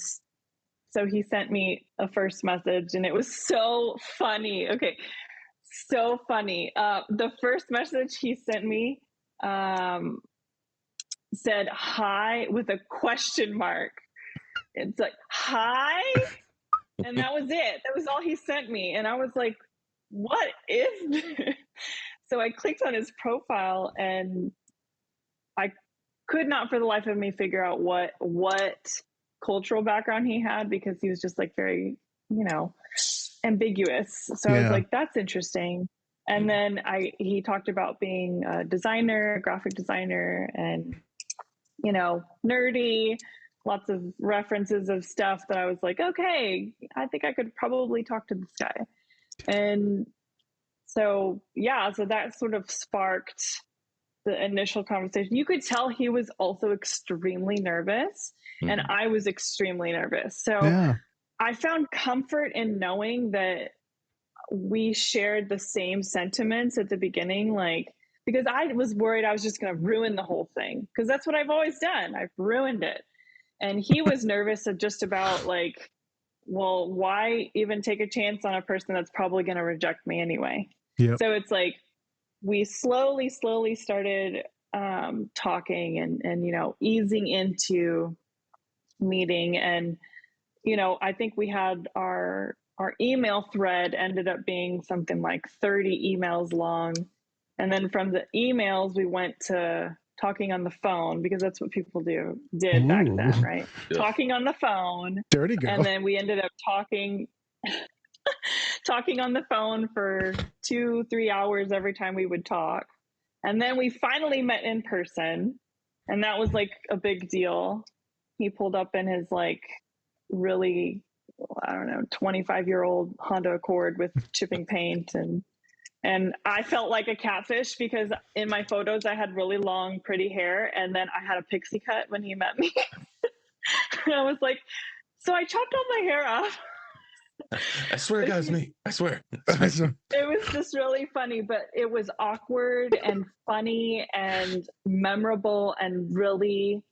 so he sent me a first message, and it was so funny. Okay. So funny. The first message he sent me said hi with a question mark. It's like, hi. And that was it. That was all he sent me. And I was like, what is this? So I clicked on his profile, and I could not for the life of me figure out what cultural background he had, because he was just like very, ambiguous. So I was like, that's interesting. And then he talked about being a designer, graphic designer, and, nerdy, lots of references of stuff that I was like, okay, I think I could probably talk to this guy. And so, so that sort of sparked the initial conversation. You could tell he was also extremely nervous, and I was extremely nervous. So I found comfort in knowing that we shared the same sentiments at the beginning, because I was worried I was just going to ruin the whole thing, because that's what I've always done. I've ruined it. And he was nervous of just about like, well, why even take a chance on a person that's probably going to reject me anyway? Yep. So it's like, we slowly started talking and easing into meeting. And, I think we had our email thread ended up being something like 30 emails long. And then from the emails, we went to talking on the phone, because that's what people did back then, right? Yeah. Talking on the phone. Dirty girl. And then we ended up talking on the phone for 2-3 hours every time we would talk. And then we finally met in person, and that was like a big deal. He pulled up in his like really, 25-year-old Honda Accord with chipping paint, and I felt like a catfish, because in my photos I had really long, pretty hair, and then I had a pixie cut when he met me. And I was like, so I chopped all my hair off. I swear, guys, me. I swear. It was just really funny, but it was awkward and funny and memorable and really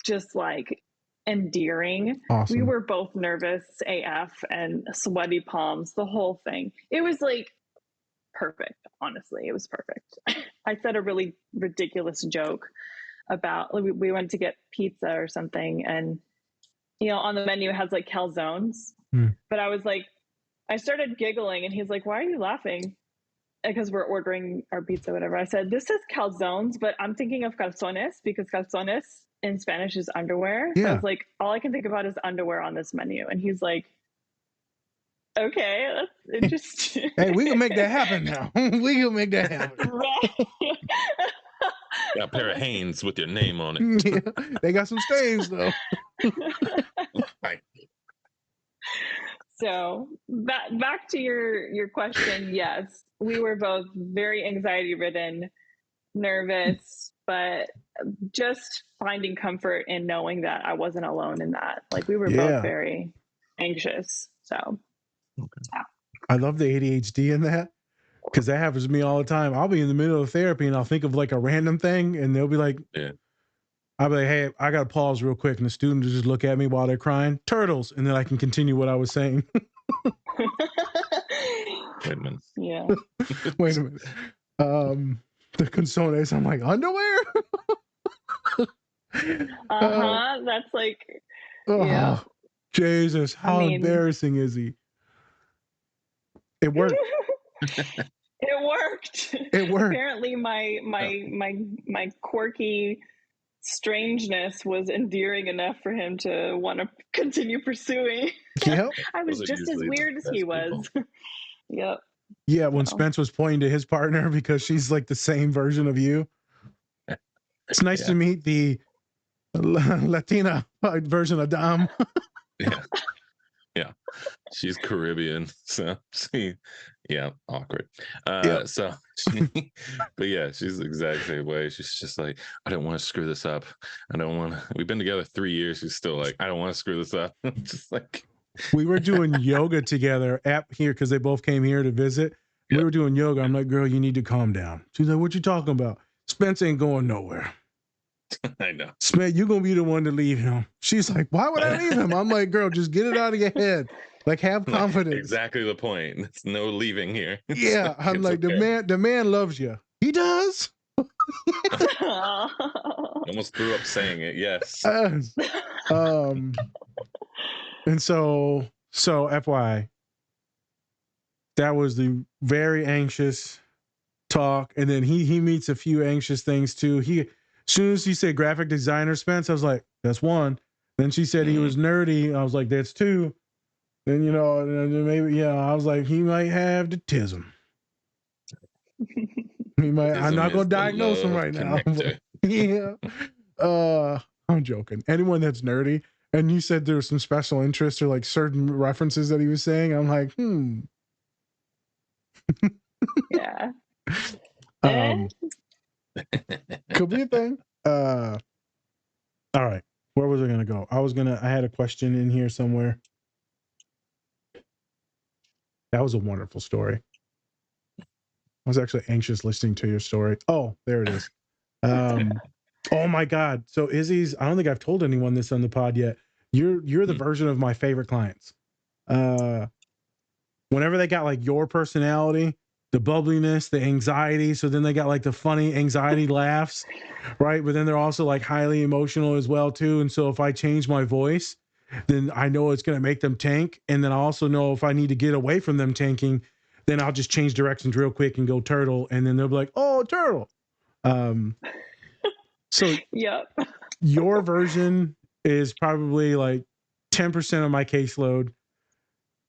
just like endearing. Awesome. We were both nervous AF and sweaty palms, the whole thing. It was like perfect. Honestly, it was perfect. I said a really ridiculous joke about, we went to get pizza or something, and on the menu it has like calzones. But I was like, I started giggling, and he's like, why are you laughing? Because we're ordering our pizza, whatever. I said, this is calzones, but I'm thinking of calzones, because calzones in Spanish is underwear. So I was like, all I can think about is underwear on this menu. And he's like, okay, that's interesting. Hey, we can make that happen now. We can make that happen. Right. Got a pair of Hanes with your name on it. Yeah, they got some stains though. So back to your question. Yes, we were both very anxiety ridden, nervous, but just finding comfort in knowing that I wasn't alone in that. Like we were both very anxious. So yeah. I love the ADHD in that, because that happens to me all the time. I'll be in the middle of therapy and I'll think of like a random thing, and they'll be like, I'll be like, hey, I got to pause real quick. And the student will just look at me while they're crying, turtles. And then I can continue what I was saying. Wait a minute. Yeah. Wait a minute. The consoles, I'm like, underwear? That's like, yeah. Jesus, how embarrassing is he? It worked. It worked. It worked. Apparently my quirky strangeness was endearing enough for him to want to continue pursuing. Yep. I was just as weird as he was. Yep. Yeah, when Spence was pointing to his partner because she's like the same version of you. It's nice to meet the Latina version of Dom. Yeah. She's Caribbean, so awkward. So but yeah, she's the exact same way. She's just like, I don't want to screw this up. We've been together 3 years. She's still like, I don't want to screw this up. Just like, we were doing yoga together here because they both came here to visit. Yep. We were doing yoga. I'm like, girl, you need to calm down. She's like, what you talking about? Spence ain't going nowhere. I know. Spence, you're going to be the one to leave him. She's like, why would I leave him? I'm like, girl, just get it out of your head. Like, have confidence. Exactly the point. There's no leaving here. Yeah. I'm like, okay. the man loves you. He does. Almost threw up saying it. Yes. And so FYI, that was the very anxious talk. And then he meets a few anxious things too. As soon as he said graphic designer, Spence, I was like, that's one. Then she said he was nerdy. I was like, that's two. Then, maybe, I was like, he might have the tism. He might. I'm not going to diagnose him right now. Yeah. I'm joking. Anyone that's nerdy, and you said there was some special interest or like certain references that he was saying, I'm like, Yeah. Could be a thing. All right. Where was I going to go? I had a question in here somewhere. That was a wonderful story. I was actually anxious listening to your story. Oh, there it is. Oh my God. So Izzy's, I don't think I've told anyone this on the pod yet. You're the version of my favorite clients. Whenever they got like your personality, the bubbliness, the anxiety. So then they got like the funny anxiety laughs, right? But then they're also like highly emotional as well too. And so if I change my voice, then I know it's going to make them tank. And then I also know if I need to get away from them tanking, then I'll just change directions real quick and go turtle. And then they'll be like, oh, turtle. So yep. Your version is probably like 10% of my caseload.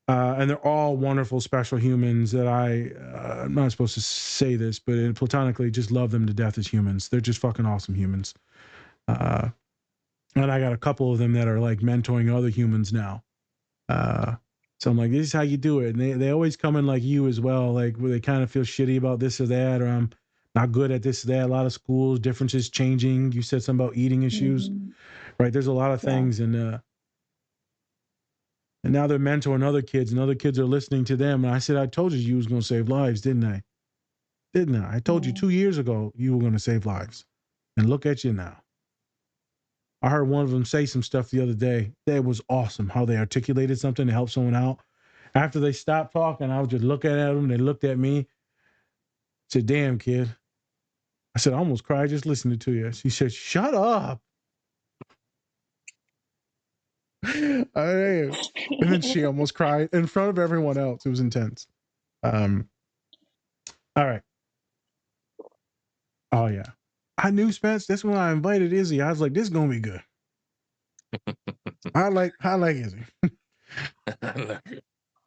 And they're all wonderful, special humans that I'm not supposed to say this, but platonically just love them to death as humans. They're just fucking awesome humans. And I got a couple of them that are like mentoring other humans now. So I'm like, this is how you do it. And they always come in like you as well, like where they kind of feel shitty about this or that, or I'm not good at this or that. A lot of schools, differences changing. You said something about eating issues, right? There's a lot of things. And now they're mentoring other kids, and other kids are listening to them. And I said, I told you was going to save lives, didn't I? Didn't I? I told you 2 years ago you were going to save lives. And look at you now. I heard one of them say some stuff the other day. That was awesome, how they articulated something to help someone out. After they stopped talking, I was just looking at them. They looked at me. Said, damn, kid. I said, I almost cried just listening to you. She said, shut up. I am. And then she almost cried in front of everyone else. It was intense. All right. Oh, yeah. I knew Spence. That's when I invited Izzy. I was like, this is going to be good. I like Izzy.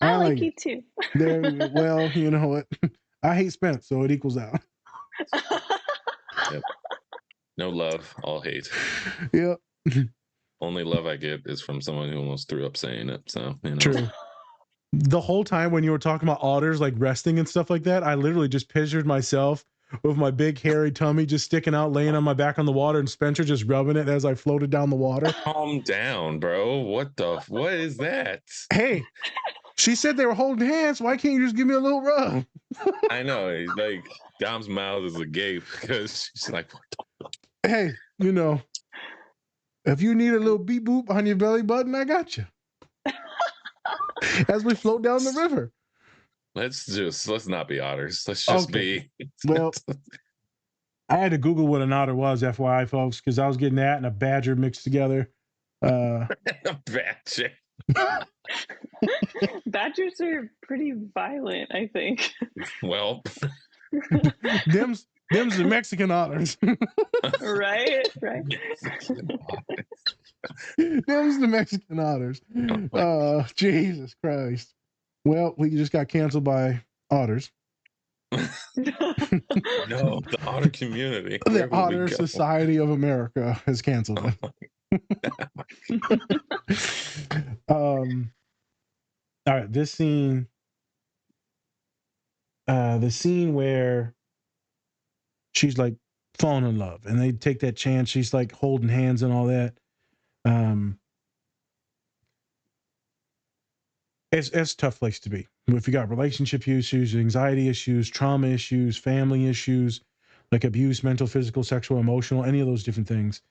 I like you too. Well, you know what? I hate Spence, so it equals out. Yep. No love, all hate. Yep. only love I get is from someone who almost threw up saying it. So, you know. True. The whole time when you were talking about otters like resting and stuff like that, I literally just pictured myself with my big hairy tummy just sticking out, laying on my back on the water, and Spencer just rubbing it as I floated down the water. Calm down, bro. What is that? Hey, she said they were holding hands. Why can't you just give me a little rub? I know. Like, Dom's mouth is agape because she's like, what the? Hey, you know, if you need a little beep boop on your belly button, I got you. As we float down the river. Let's not be otters. Let's just be. Well, I had to Google what an otter was, FYI, folks, because I was getting that and a badger mixed together. A badger. Badgers are pretty violent, I think. Well, them's the Mexican otters. Right. Them's the Mexican otters. Oh, Jesus Christ. Well, we just got canceled by otters. No, the otter community. The Otter Society of America has canceled them. All right, this scene, the scene where she's like falling in love and they take that chance, she's like holding hands and all that. It's a tough place to be. If you got relationship issues, anxiety issues, trauma issues, family issues, like abuse, mental, physical, sexual, emotional, any of those different things.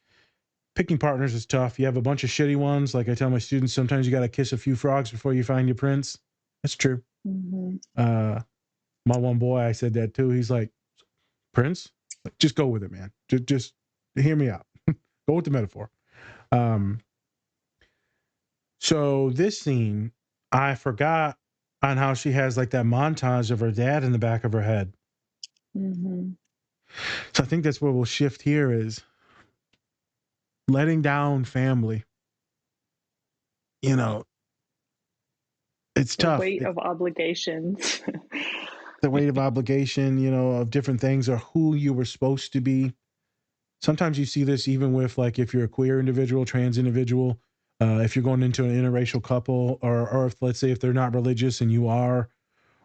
Picking partners is tough. You have a bunch of shitty ones. Like I tell my students, sometimes you got to kiss a few frogs before you find your prince. That's true. Mm-hmm. My one boy, I said that too. He's like, Prince? Like, just go with it, man. Just hear me out. Go with the metaphor. So this scene, I forgot on how she has like that montage of her dad in the back of her head. Mm-hmm. So I think that's where we'll shift here is letting down family. You know, it's tough. The weight of obligations. The weight of obligation, you know, of different things or who you were supposed to be. Sometimes you see this even with like if you're a queer individual, trans individual, if you're going into an interracial couple, or if, let's say, if they're not religious and you are,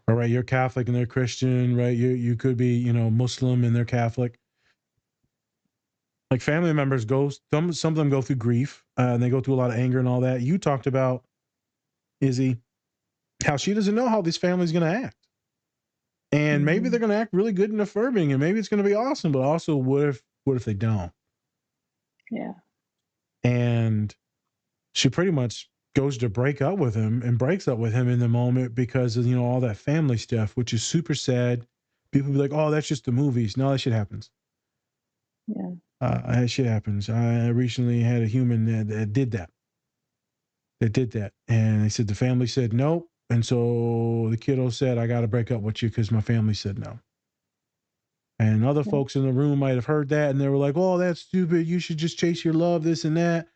or right, you're Catholic and they're Christian, right? You could be, you know, Muslim and they're Catholic. Like family members some of them go through grief and they go through a lot of anger and all that. You talked about, Izzy, how she doesn't know how this family's going to act. And maybe they're going to act really good and affirming and maybe it's going to be awesome, but also what if they don't? Yeah. And she pretty much goes to break up with him and breaks up with him in the moment because of, you know, all that family stuff, which is super sad. People be like, oh, that's just the movies. No, that shit happens. Yeah. That shit happens. I recently had a human that did that. And they said the family said no. And so the kiddo said, I got to break up with you because my family said no. And other folks in the room might have heard that and they were like, oh, that's stupid. You should just chase your love, this and that.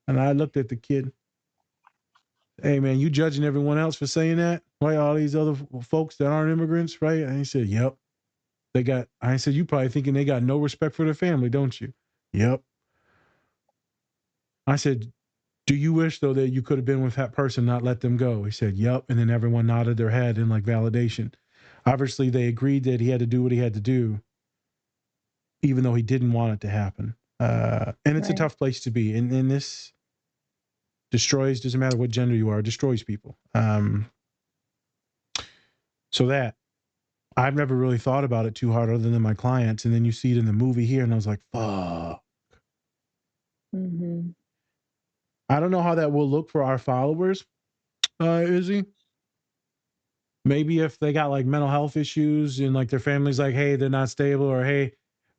And I looked at the kid. Hey, man, you judging everyone else for saying that? Right? All these other folks that aren't immigrants, right? And he said, yep. I said, you probably thinking they got no respect for their family, don't you? Yep. I said, do you wish, though, that you could have been with that person, not let them go? He said, yep. And then everyone nodded their head in like validation. Obviously, they agreed that he had to do what he had to do, even though he didn't want it to happen. And it's a tough place to be. And this destroys, doesn't matter what gender you are, destroys people. So that, I've never really thought about it too hard other than my clients. And then you see it in the movie here and I was like, fuck. Mm-hmm. I don't know how that will look for our followers, Izzy. Maybe if they got like mental health issues and like their family's like, hey, they're not stable, or hey,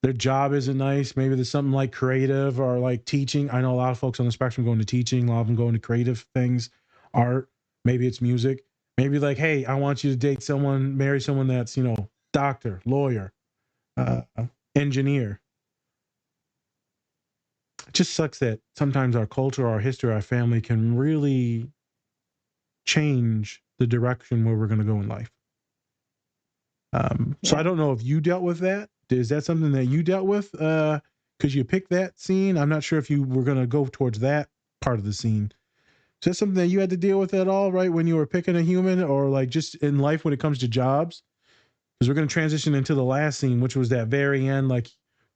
their job isn't nice. Maybe there's something like creative or like teaching. I know a lot of folks on the spectrum go into teaching, a lot of them go into creative things, art, maybe it's music. Maybe like, hey, I want you to date someone, marry someone that's, you know, doctor, lawyer, engineer. It just sucks that sometimes our culture, our history, our family can really change the direction where we're going to go in life. So I don't know if you dealt with that. Is that something that you dealt with? Because you picked that scene. I'm not sure if you were going to go towards that part of the scene. Is that something that you had to deal with at all, right? When you were picking a human, or like just in life when it comes to jobs? Because we're going to transition into the last scene, which was that very end, like,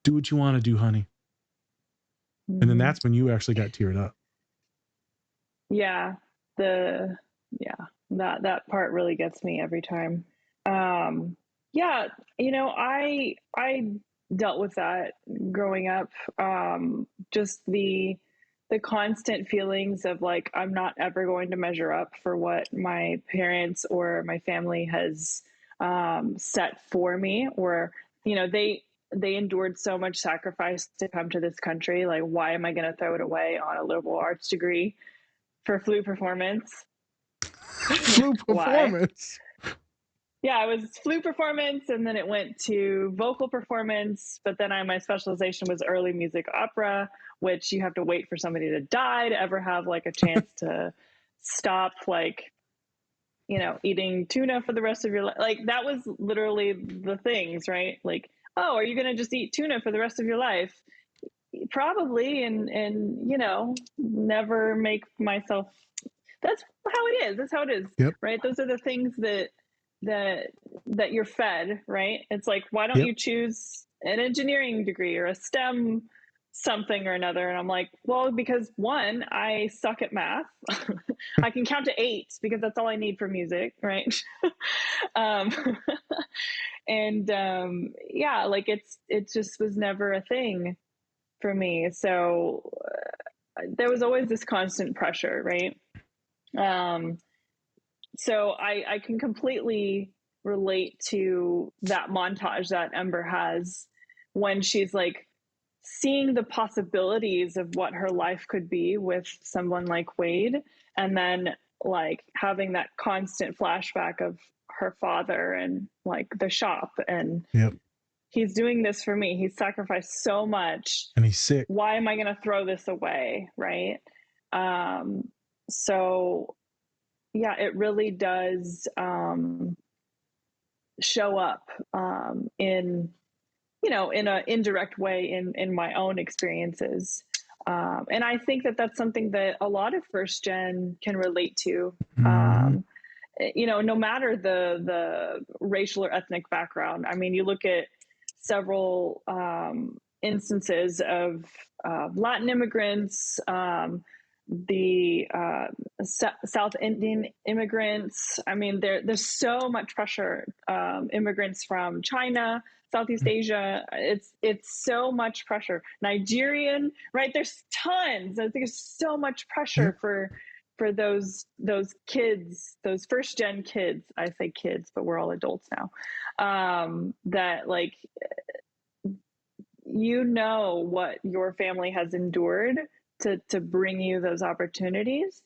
do what you want to do, honey. Mm-hmm. And then that's when you actually got teared up. Yeah. That part really gets me every time. Yeah, I dealt with that growing up. Just the constant feelings of like, I'm not ever going to measure up for what my parents or my family has set for me, or, they endured so much sacrifice to come to this country. Like, why am I going to throw it away on a liberal arts degree for flu performance? Flu performance. Yeah, it was flu performance, and then it went to vocal performance. But then my specialization was early music opera, which you have to wait for somebody to die to ever have like a chance to stop, like, eating tuna for the rest of your life. Like, that was literally the things, right? Like, oh, are you going to just eat tuna for the rest of your life? Probably, and never make myself. That's how it is. That's how it is. Yep. Right. Those are the things that you're fed, right? It's like, why don't you choose an engineering degree or a STEM something or another? And I'm like, well, because one, I suck at math. I can count to 8 because that's all I need for music, right? Like it just was never a thing for me. So there was always this constant pressure, right? So I can completely relate to that montage that Ember has when she's like seeing the possibilities of what her life could be with someone like Wade, and then like having that constant flashback of her father and like the shop, and he's doing this for me. He's sacrificed so much and he's sick. Why am I going to throw this away? Right. So yeah, it really does show up in an indirect way in my own experiences. And I think that that's something that a lot of first gen can relate to. No matter the racial or ethnic background. I mean, you look at several instances of Latin immigrants, the South Indian immigrants. I mean, there's so much pressure. Immigrants from China, Southeast Asia. It's so much pressure. Nigerian, right? There's tons. I think there's so much pressure for those kids, those first gen kids. I say kids, but we're all adults now. That like, what your family has endured to bring you those opportunities,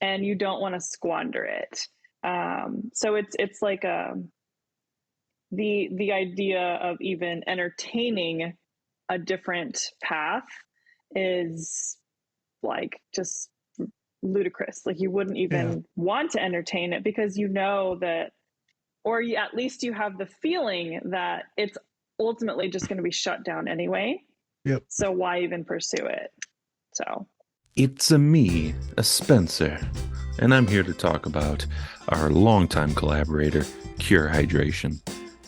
and you don't want to squander it. So it's like the idea of even entertaining a different path is like just ludicrous. Like, you wouldn't even want to entertain it because that, or at least you have the feeling that it's ultimately just going to be shut down anyway. Yep. So why even pursue it? So it's me, a Spencer, and I'm here to talk about our longtime collaborator, Cure Hydration.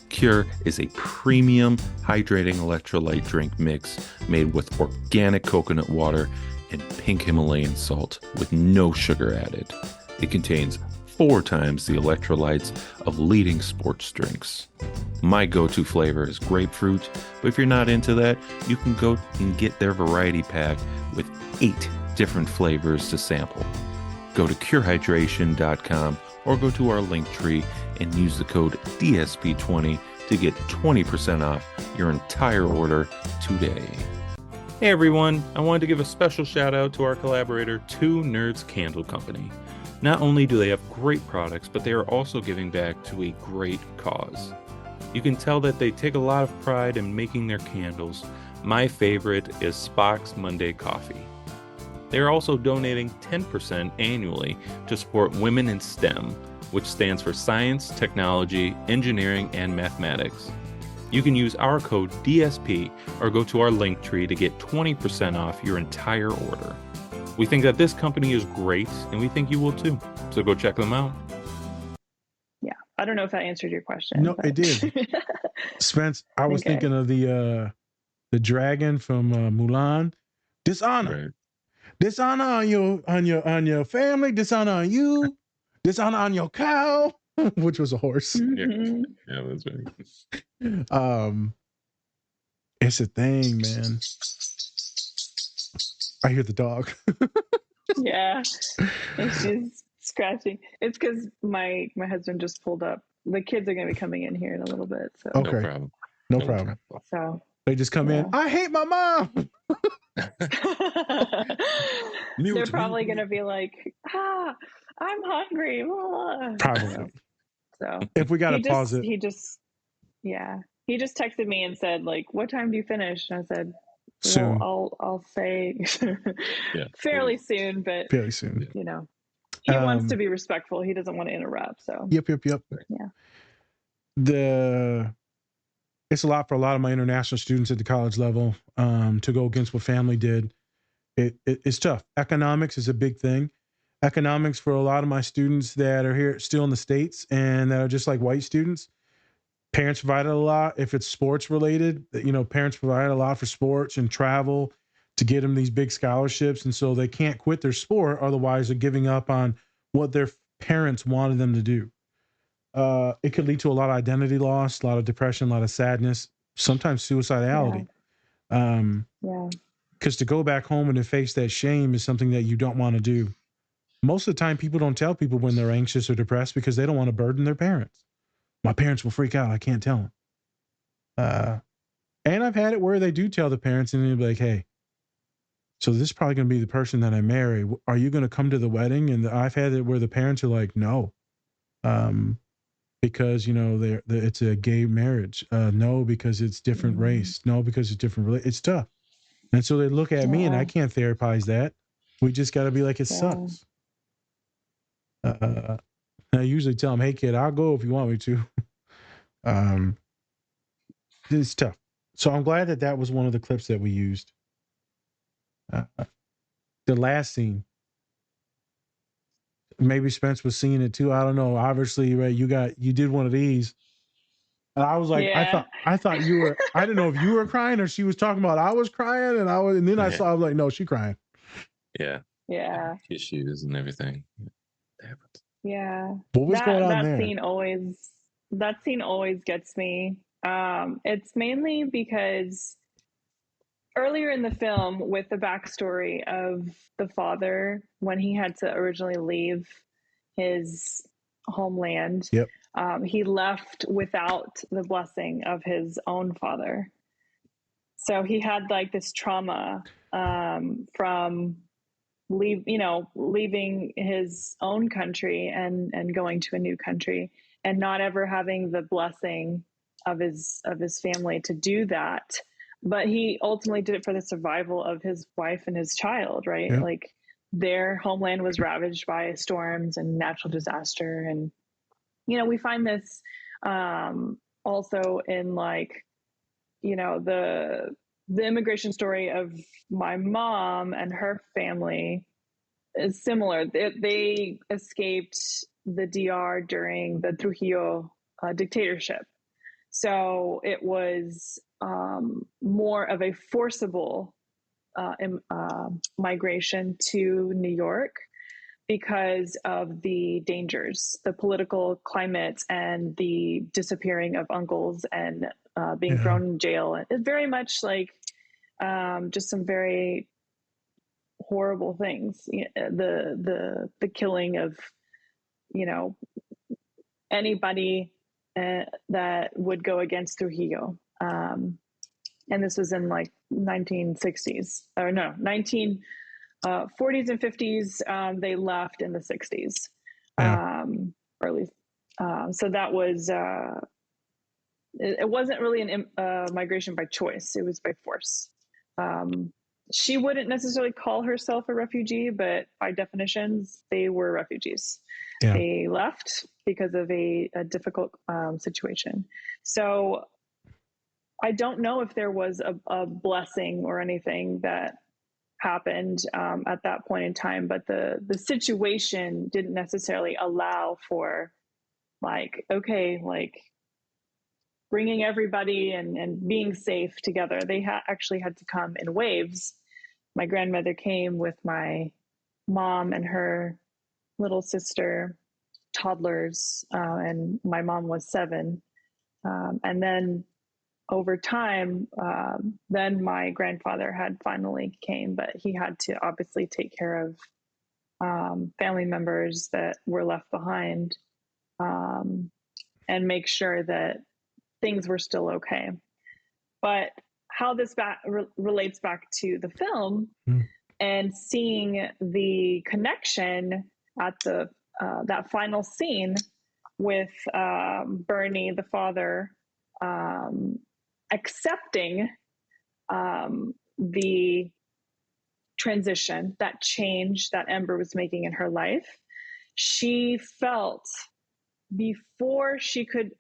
Cure is a premium hydrating electrolyte drink mix made with organic coconut water and pink Himalayan salt with no sugar added. It contains 4 times the electrolytes of leading sports drinks. My go-to flavor is grapefruit, but if you're not into that, you can go and get their variety pack with 8 different flavors to sample. Go to curehydration.com or go to our link tree and use the code DSP20 to get 20% off your entire order today. Hey everyone, I wanted to give a special shout out to our collaborator, Two Nerds Candle Company. Not only do they have great products, but they are also giving back to a great cause. You can tell that they take a lot of pride in making their candles. My favorite is Spock's Monday Coffee. They are also donating 10% annually to support Women in STEM, which stands for Science, Technology, Engineering, and Mathematics. You can use our code DSP or go to our link tree to get 20% off your entire order. We think that this company is great, and we think you will too. So go check them out. Yeah, I don't know if that answered your question. No, it did. Spence, I was thinking of the dragon from Mulan. Dishonor. Right. Dishonor on your family, dishonor on you, dishonor on your cow, which was a horse. Mm-hmm. Yeah, that's right. It's a thing, man. I hear the dog. Yeah, and she's scratching. It's because my husband just pulled up. The kids are going to be coming in here in a little bit. So Okay. No problem. No problem. So they just come in. I hate my mom. They're probably going to be like, I'm hungry. Probably. So if we got to pause it. He just texted me and said, like, what time do you finish? And I said, soon. Well, I'll say fairly soon, but fairly soon. You know, he wants to be respectful. He doesn't want to interrupt. So Yep. Yeah. It's a lot for a lot of my international students at the college level to go against what family did. It's tough. Economics is a big thing. Economics for a lot of my students that are here still in the States and that are just like white students. Parents provided a lot. If it's sports related, parents provided a lot for sports and travel to get them these big scholarships. And so they can't quit their sport. Otherwise, they're giving up on what their parents wanted them to do. It could lead to a lot of identity loss, a lot of depression, a lot of sadness, sometimes suicidality. Because to go back home and to face that shame is something that you don't want to do. Most of the time, people don't tell people when they're anxious or depressed because they don't want to burden their parents. My parents will freak out. I can't tell them. And I've had it where they do tell the parents and they'll be like, hey, so this is probably going to be the person that I marry. Are you going to come to the wedding? And I've had it where the parents are like, no. Because, it's a gay marriage. No, because it's different race. No, because it's different. It's tough. And so they look at me and I can't therapize that. We just got to be like, it sucks. I usually tell them, hey, kid, I'll go if you want me to. It's tough. So I'm glad that was one of the clips that we used. The last scene. Maybe Spence was seeing it too. I don't know. Obviously, right, you did one of these. And I was like, I thought you were, I didn't know if you were crying or she was talking about I was crying and then I was like, no, she's crying. Yeah. Yeah. Issues and everything. Yeah. What was going on there? That scene always gets me. It's mainly because earlier in the film, with the backstory of the father, when he had to originally leave his homeland, he left without the blessing of his own father. So he had like this trauma from leaving his own country and going to a new country and not ever having the blessing of his family to do that. But he ultimately did it for the survival of his wife and his child, right? Yeah. Like their homeland was ravaged by storms and natural disaster. And, we find this also in the immigration story of my mom and her family is similar. They escaped the DR during the Trujillo dictatorship. So it was more of a forcible migration to New York because of the dangers, the political climate, and the disappearing of uncles and being thrown in jail. It's very much like just some very horrible things. The killing of anybody that would go against Trujillo. And this was in 1960s, or no, 1940s and 50s. They left in the 60s, or at least. So that was, it wasn't really a migration by choice. It was by force. She wouldn't necessarily call herself a refugee, but by definitions, they were refugees. Yeah. They left because of a difficult situation. So I don't know if there was a blessing or anything that happened at that point in time, but the situation didn't necessarily allow for like, okay, like bringing everybody and being safe together. They actually had to come in waves. My grandmother came with my mom and her little sister, toddlers, and my mom was 7. And then over time, then my grandfather had finally came, but he had to obviously take care of family members that were left behind, and make sure that things were still okay. But how this relates back to the film and seeing the connection at the that final scene with Bernie, the father, accepting the transition, that change that Ember was making in her life. She felt before she could,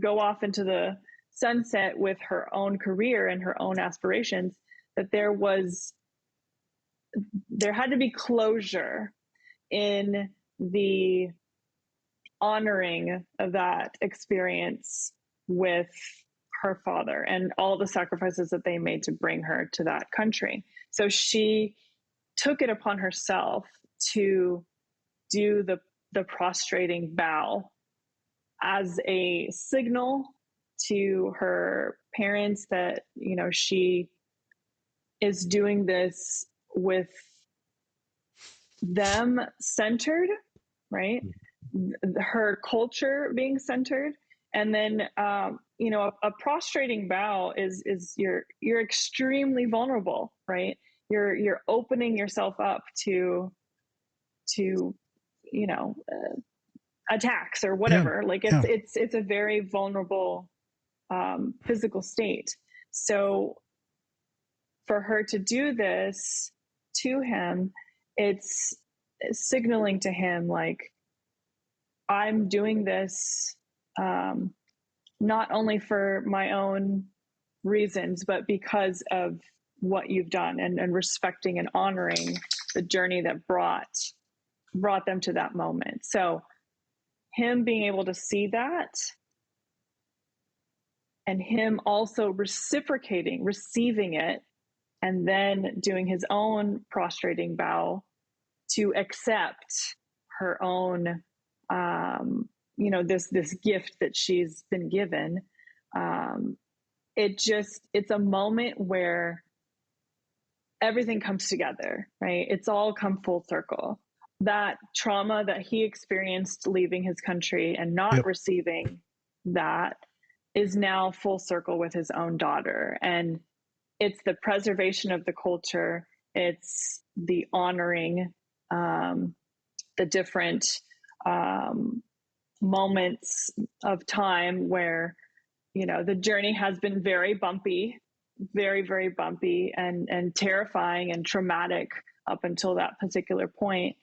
go off into the sunset with her own career and her own aspirations, that there had to be closure in the honoring of that experience with her father and all the sacrifices that they made to bring her to that country. So she took it upon herself to do the prostrating bow as a signal to her parents that, she is doing this with them centered, right? Her culture being centered. And then, a prostrating bow is you're extremely vulnerable, right? You're opening yourself up to attacks or whatever. It's a very vulnerable physical state. So for her to do this to him, it's signaling to him like, I'm doing this not only for my own reasons, but because of what you've done, and respecting and honoring the journey that brought them to that moment. So him being able to see that, and him also reciprocating, receiving it, and then doing his own prostrating bow to accept her own this gift that she's been given. It's a moment where everything comes together, right? It's all come full circle. That trauma that he experienced leaving his country and not receiving that is now full circle with his own daughter. And it's the preservation of the culture. It's the honoring the different moments of time where, the journey has been very bumpy, very, very bumpy and terrifying and traumatic up until that particular point.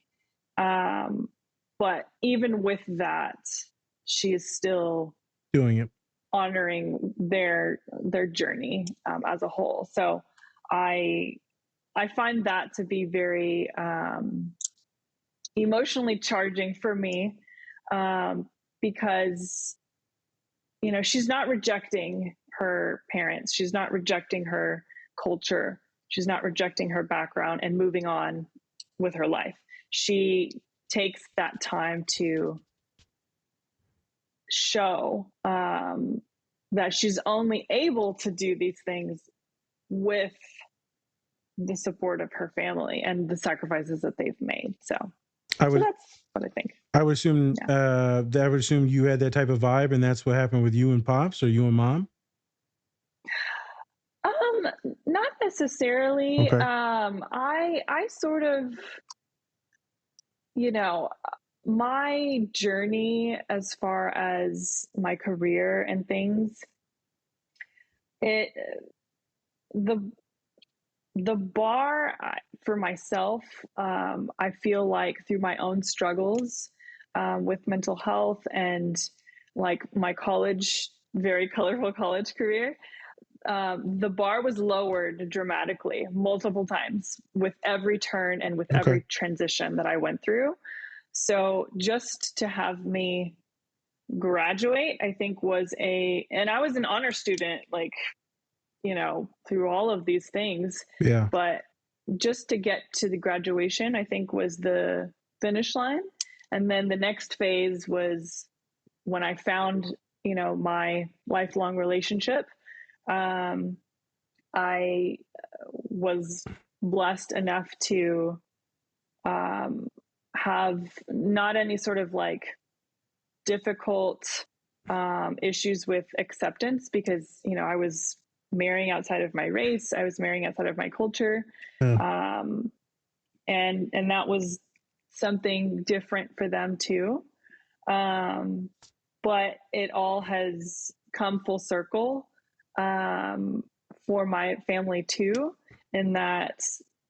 But even with that, she is still doing it, honoring their journey as a whole. So I find that to be very emotionally charging for me, because she's not rejecting her parents, she's not rejecting her culture, she's not rejecting her background and moving on with her life. She takes that time to show that she's only able to do these things with the support of her family and the sacrifices that they've made. So that's what I think. I would assume you had that type of vibe, and that's what happened with you and Pops or you and Mom. Not necessarily. Okay. I sort of, my journey as far as my career and things, the bar for myself, I feel like through my own struggles with mental health and like my college, very colorful college career, the bar was lowered dramatically multiple times with every turn and with every transition that I went through. So just to have me graduate, I think and I was an honor student, like, you know, through all of these things. Yeah. But just to get to the graduation, I think was the finish line. And then the next phase was when I found, you know, my lifelong relationship. I was blessed enough to have not any sort of like difficult issues with acceptance, because, you know, I was marrying outside of my race. I was marrying outside of my culture. And that was something different for them too. But it all has come full circle for my family too, in that,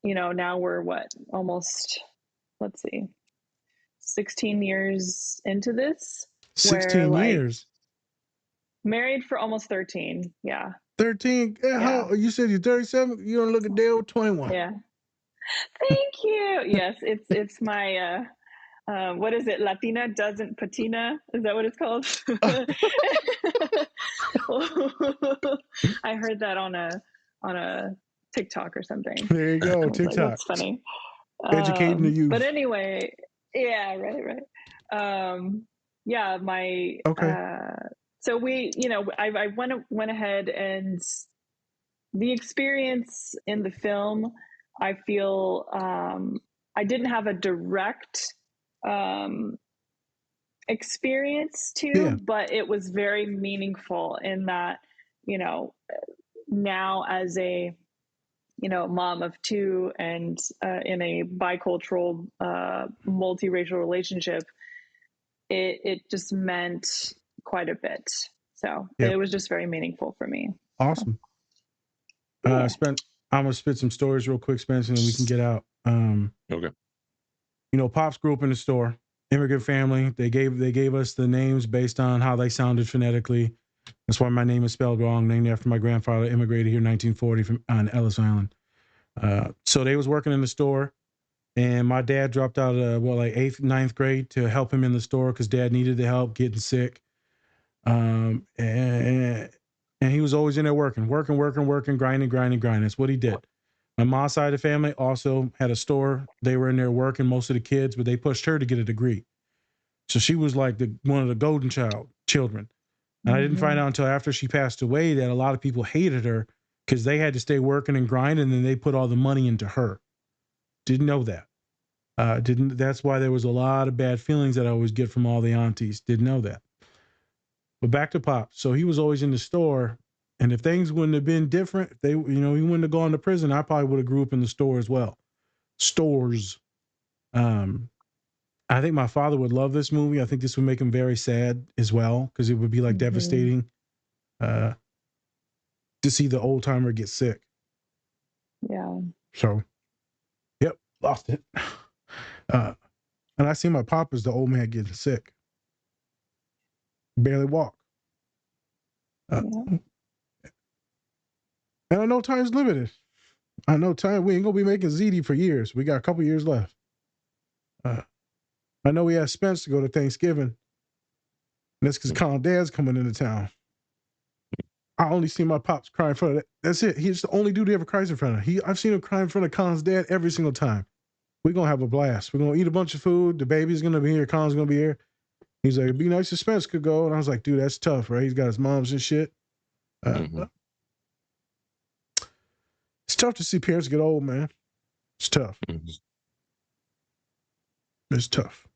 you know, now we're almost, 16 years into this. 16 years? Married for almost 13. Yeah. 13? How, you said you're 37? You don't look a day over 21. Yeah. Thank you. Yes, it's my what is it? Latina doesn't patina. Is that what it's called? I heard that on a TikTok or something. There you go, TikTok. Like, that's funny. Educating the youth. But anyway, yeah, right. Yeah, my so we, you know, I went ahead, and the experience in the film, I feel I didn't have a direct experience to, but it was very meaningful in that, you know, now as a, you know, mom of two and in a bicultural, multiracial relationship, it just meant quite a bit. So it was just very meaningful for me. Awesome. Spence, I'm gonna spit some stories real quick, Spence, and then we can get out. Okay. You know, Pops grew up in the store, immigrant family. They gave us the names based on how they sounded phonetically. That's why my name is spelled wrong, named after my grandfather, immigrated here in 1940 on Ellis Island. So they was working in the store, and my dad dropped out of like 8th, 9th grade to help him in the store because Dad needed the help getting sick. And he was always in there working, grinding. That's what he did. My mom's side of the family also had a store. They were in there working, most of the kids, but they pushed her to get a degree. So she was like one of the golden children. And I didn't find out until after she passed away that a lot of people hated her because they had to stay working and grinding, and then they put all the money into her. Didn't know that. That's why there was a lot of bad feelings that I always get from all the aunties. Didn't know that. But back to Pop. So he was always in the store. And if things wouldn't have been different, he wouldn't have gone to prison, I probably would have grew up in the store as well. Stores. I think my father would love this movie. I think this would make him very sad as well, because it would be like devastating to see the old timer get sick. Yeah. So, yep, lost it. And I see my pop as the old man getting sick. Barely walk. And I know time's limited. I know time, we ain't gonna be making ZD for years. We got a couple years left. I know we asked Spence to go to Thanksgiving. And that's because Colin Dad's coming into town. I only see my pops cry in front of that. That's it. He's the only dude who ever cries in front of him. I've seen him cry in front of Colin's dad every single time. We're gonna have a blast. We're gonna eat a bunch of food. The baby's gonna be here. Colin's gonna be here. He's like, it'd be nice if Spence could go. And I was like, dude, that's tough, right? He's got his moms and shit. It's tough to see parents get old, man. It's tough. It's tough.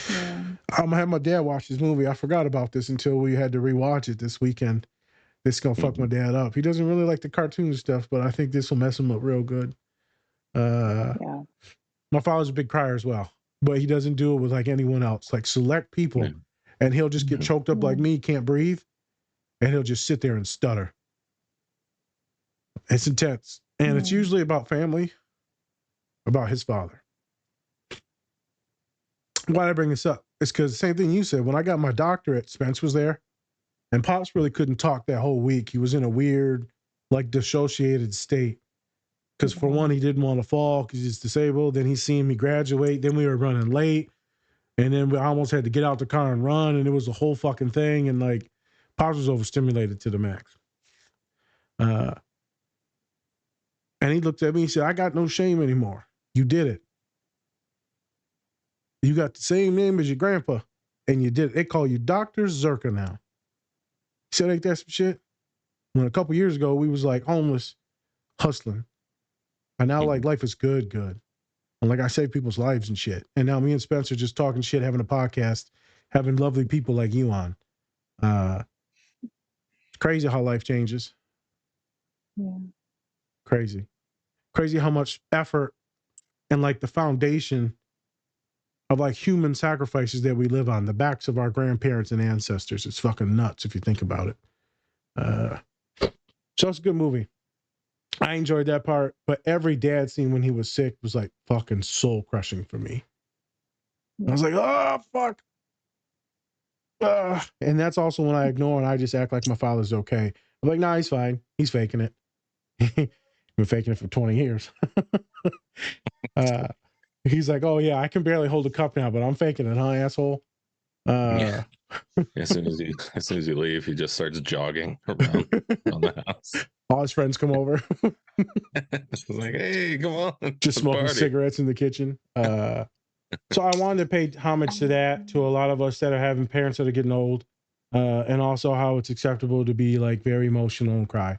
Yeah. I'm gonna have my dad watch this movie. I forgot about this until we had to rewatch it this weekend. This is gonna fuck my dad up. He doesn't really like the cartoon stuff, but I think this will mess him up real good. Yeah. My father's a big crier as well, but he doesn't do it with like anyone else. Like select people, and he'll just get choked up like me, can't breathe, and he'll just sit there and stutter. It's intense, and it's usually about family, about his father. Why did I bring this up? It's because the same thing you said. When I got my doctorate, Spence was there. And Pops really couldn't talk that whole week. He was in a weird, like, dissociated state. Because for one, he didn't want to fall because he's disabled. Then he's seen me graduate. Then we were running late. And then we almost had to get out the car and run. And it was a whole fucking thing. And like, Pops was overstimulated to the max. And he looked at me and said, I got no shame anymore. You did it. You got the same name as your grandpa. And you did it. They call you Dr. Zerka now. He said, ain't that some shit? When a couple years ago, we was like homeless, hustling. And now like life is good. And like I save people's lives and shit. And now me and Spencer just talking shit, having a podcast, having lovely people like you on. It's crazy how life changes. Yeah. Crazy how much effort and like the foundation of like human sacrifices that we live on, the backs of our grandparents and ancestors. It's fucking nuts if you think about it. So it's a good movie. I enjoyed that part, but every dad scene when he was sick was like fucking soul crushing for me. I was like, oh, fuck. And that's also when I ignore and I just act like my father's okay. I'm like, nah, he's fine. He's faking it. Been faking it for 20 years. He's like, oh yeah, I can barely hold a cup now, but I'm faking it, huh, asshole? Yeah. As soon as you leave, he just starts jogging around the house. All his friends come over. It's like, hey, come on. Just smoking party. cigarettes in the kitchen. So I wanted to pay homage to that, to a lot of us that are having parents that are getting old, and also how it's acceptable to be like very emotional and cry.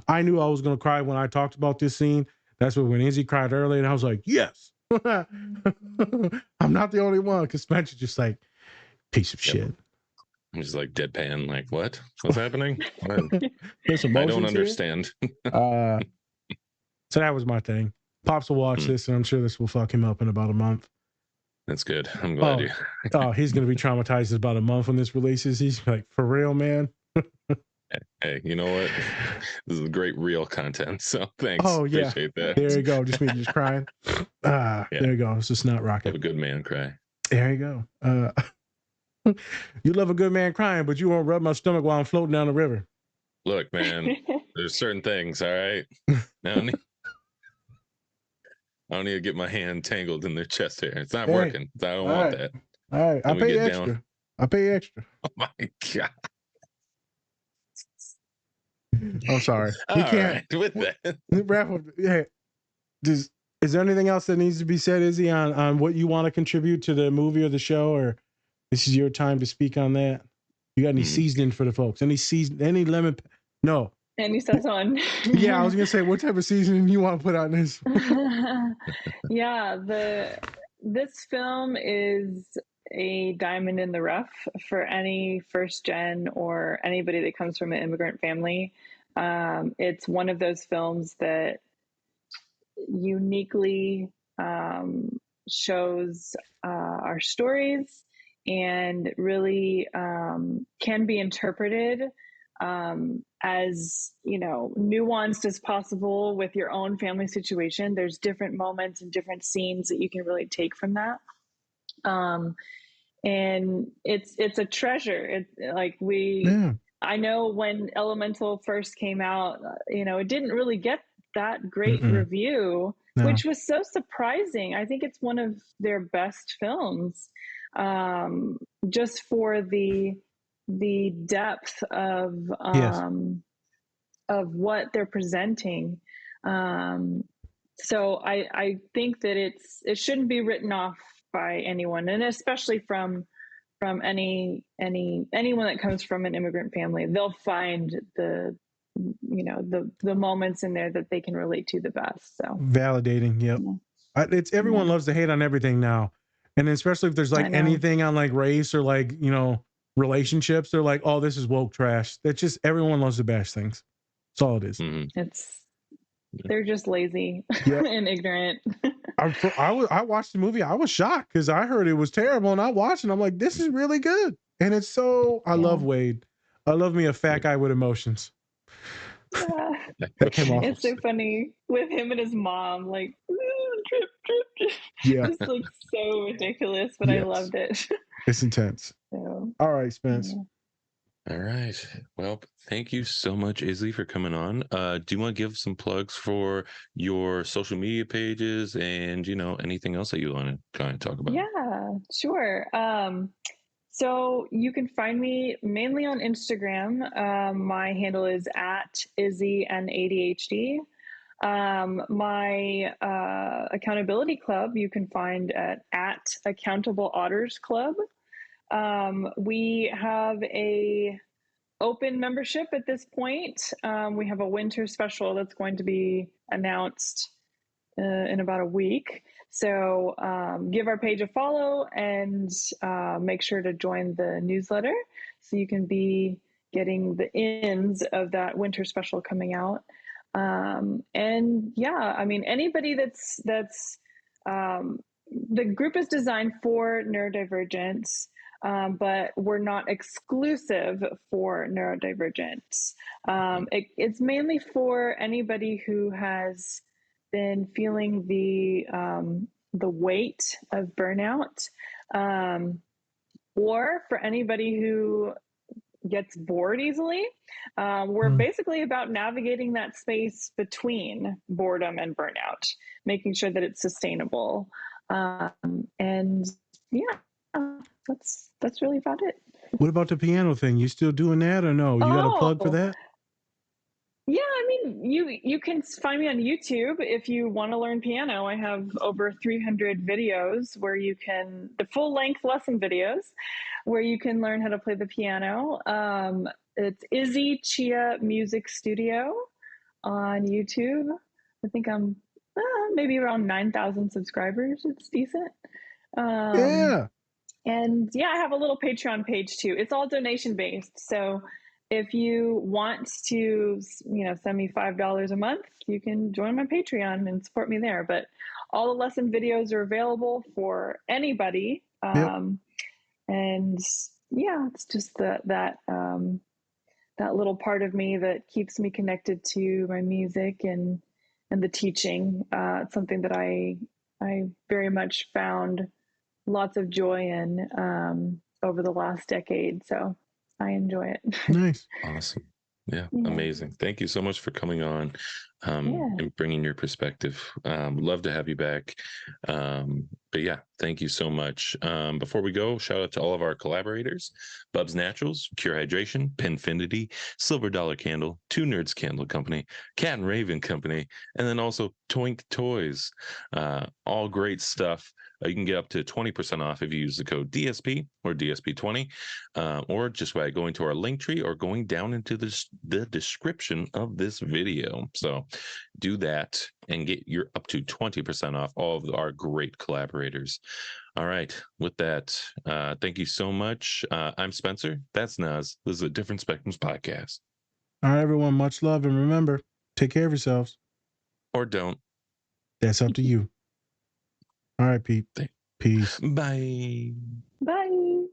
I knew I was going to cry when I talked about this scene. That's when Izzie cried earlier, and I was like, yes. I'm not the only one, because Spencer just like, piece of shit. I'm just like deadpan, like, what? What's happening? There's I don't understand. So that was my thing. Pops will watch this, and I'm sure this will fuck him up in about a month. That's good. I'm glad you. He's going to be traumatized in about a month when this releases. He's like, for real, man? Hey, you know what? This is great real content. So thanks. Oh, yeah. Appreciate that. There you go. Just me just crying. There you go. It's just not rocket. Have a good man cry. There you go. You love a good man crying, but you won't rub my stomach while I'm floating down the river. Look, man, there's certain things, all right? I don't need to get my hand tangled in their chest hair. It's not working. I don't want that. All right. I pay extra. I pay extra. Oh, my God. I'm sorry. You can't. Right, with that. Wrap up. Yeah. Is there anything else that needs to be said, Izzy, on what you want to contribute to the movie or the show, or this is your time to speak on that? You got any seasoning for the folks? Any lemon? No. Any Szechuan. Yeah, I was gonna say, what type of seasoning you want to put on this? Yeah, this film is a diamond in the rough for any first gen or anybody that comes from an immigrant family. It's one of those films that uniquely shows our stories and really can be interpreted as, nuanced as possible with your own family situation. There's different moments and different scenes that you can really take from that. And it's a treasure. I know when Elemental first came out, it didn't really get that great review, which was so surprising. I think it's one of their best films, just for the depth of what they're presenting. So I think that it shouldn't be written off by anyone, and especially from anyone that comes from an immigrant family. They'll find the moments in there that they can relate to the best. So validating. Yep. It's everyone loves to hate on everything now, and especially if there's like anything on like race or like relationships, they're like, oh, this is woke trash. That's just, everyone loves to bash things. That's all it is. They're just lazy and ignorant. I watched the movie. I was shocked because I heard it was terrible, and I watched it and I'm like, this is really good. And it's so, I love Wade. I love me a fat guy with emotions. Yeah. That came off. It's so funny with him and his mom, like, drip, drip, drip. Yeah. It's like so ridiculous, but I loved it. It's intense. So, all right, Spence. All right. Well, thank you so much, Izzy, for coming on. Do you want to give some plugs for your social media pages and, anything else that you want to kind of talk about? Yeah, sure. So you can find me mainly on Instagram. My handle is at Izzie and ADHD. My accountability club you can find at Accountable Otters Club. We have a open membership at this point. We have a winter special that's going to be announced in about a week. So give our page a follow and make sure to join the newsletter so you can be getting the ins of that winter special coming out. And yeah, I mean, anybody that's the group is designed for neurodivergence, but we're not exclusive for neurodivergence. It's mainly for anybody who has been feeling the weight of burnout, or for anybody who gets bored easily. We're basically about navigating that space between boredom and burnout, making sure that it's sustainable. And yeah, that's really about it. What about the piano thing? You still doing that or no? You got a plug for that? Yeah, I mean, you can find me on YouTube if you want to learn piano. I have over 300 videos where you can, the full length lesson videos, where you can learn how to play the piano. It's Izzie Chea Music Studio on YouTube. I think I'm maybe around 9,000 subscribers. It's decent. Yeah. And yeah, I have a little Patreon page too. It's all donation based. So if you want to, send me $5 a month, you can join my Patreon and support me there. But all the lesson videos are available for anybody. And yeah, it's just that little part of me that keeps me connected to my music and the teaching. It's something that I very much found lots of joy in over the last decade. So I enjoy it. Nice. Awesome. Yeah, amazing. Thank you so much for coming on and bringing your perspective. Love to have you back. But yeah, thank you so much. Before we go, shout out to all of our collaborators: Bubs Naturals, Cure Hydration, Pinfinity, Silver Dollar Candle, Two Nerds Candle Company, Cat and Raven Company, and then also Toink Toys. All great stuff. You can get up to 20% off if you use the code DSP or DSP20, or just by going to our link tree or going down into the description of this video. So do that and get your up to 20% off all of our great collaborators. All right. With that, thank you so much. I'm Spencer. That's Naz. This is a Different Spectrums podcast. All right, everyone. Much love. And remember, take care of yourselves. Or don't. That's up to you. All right, Pete. Peace. Bye. Bye.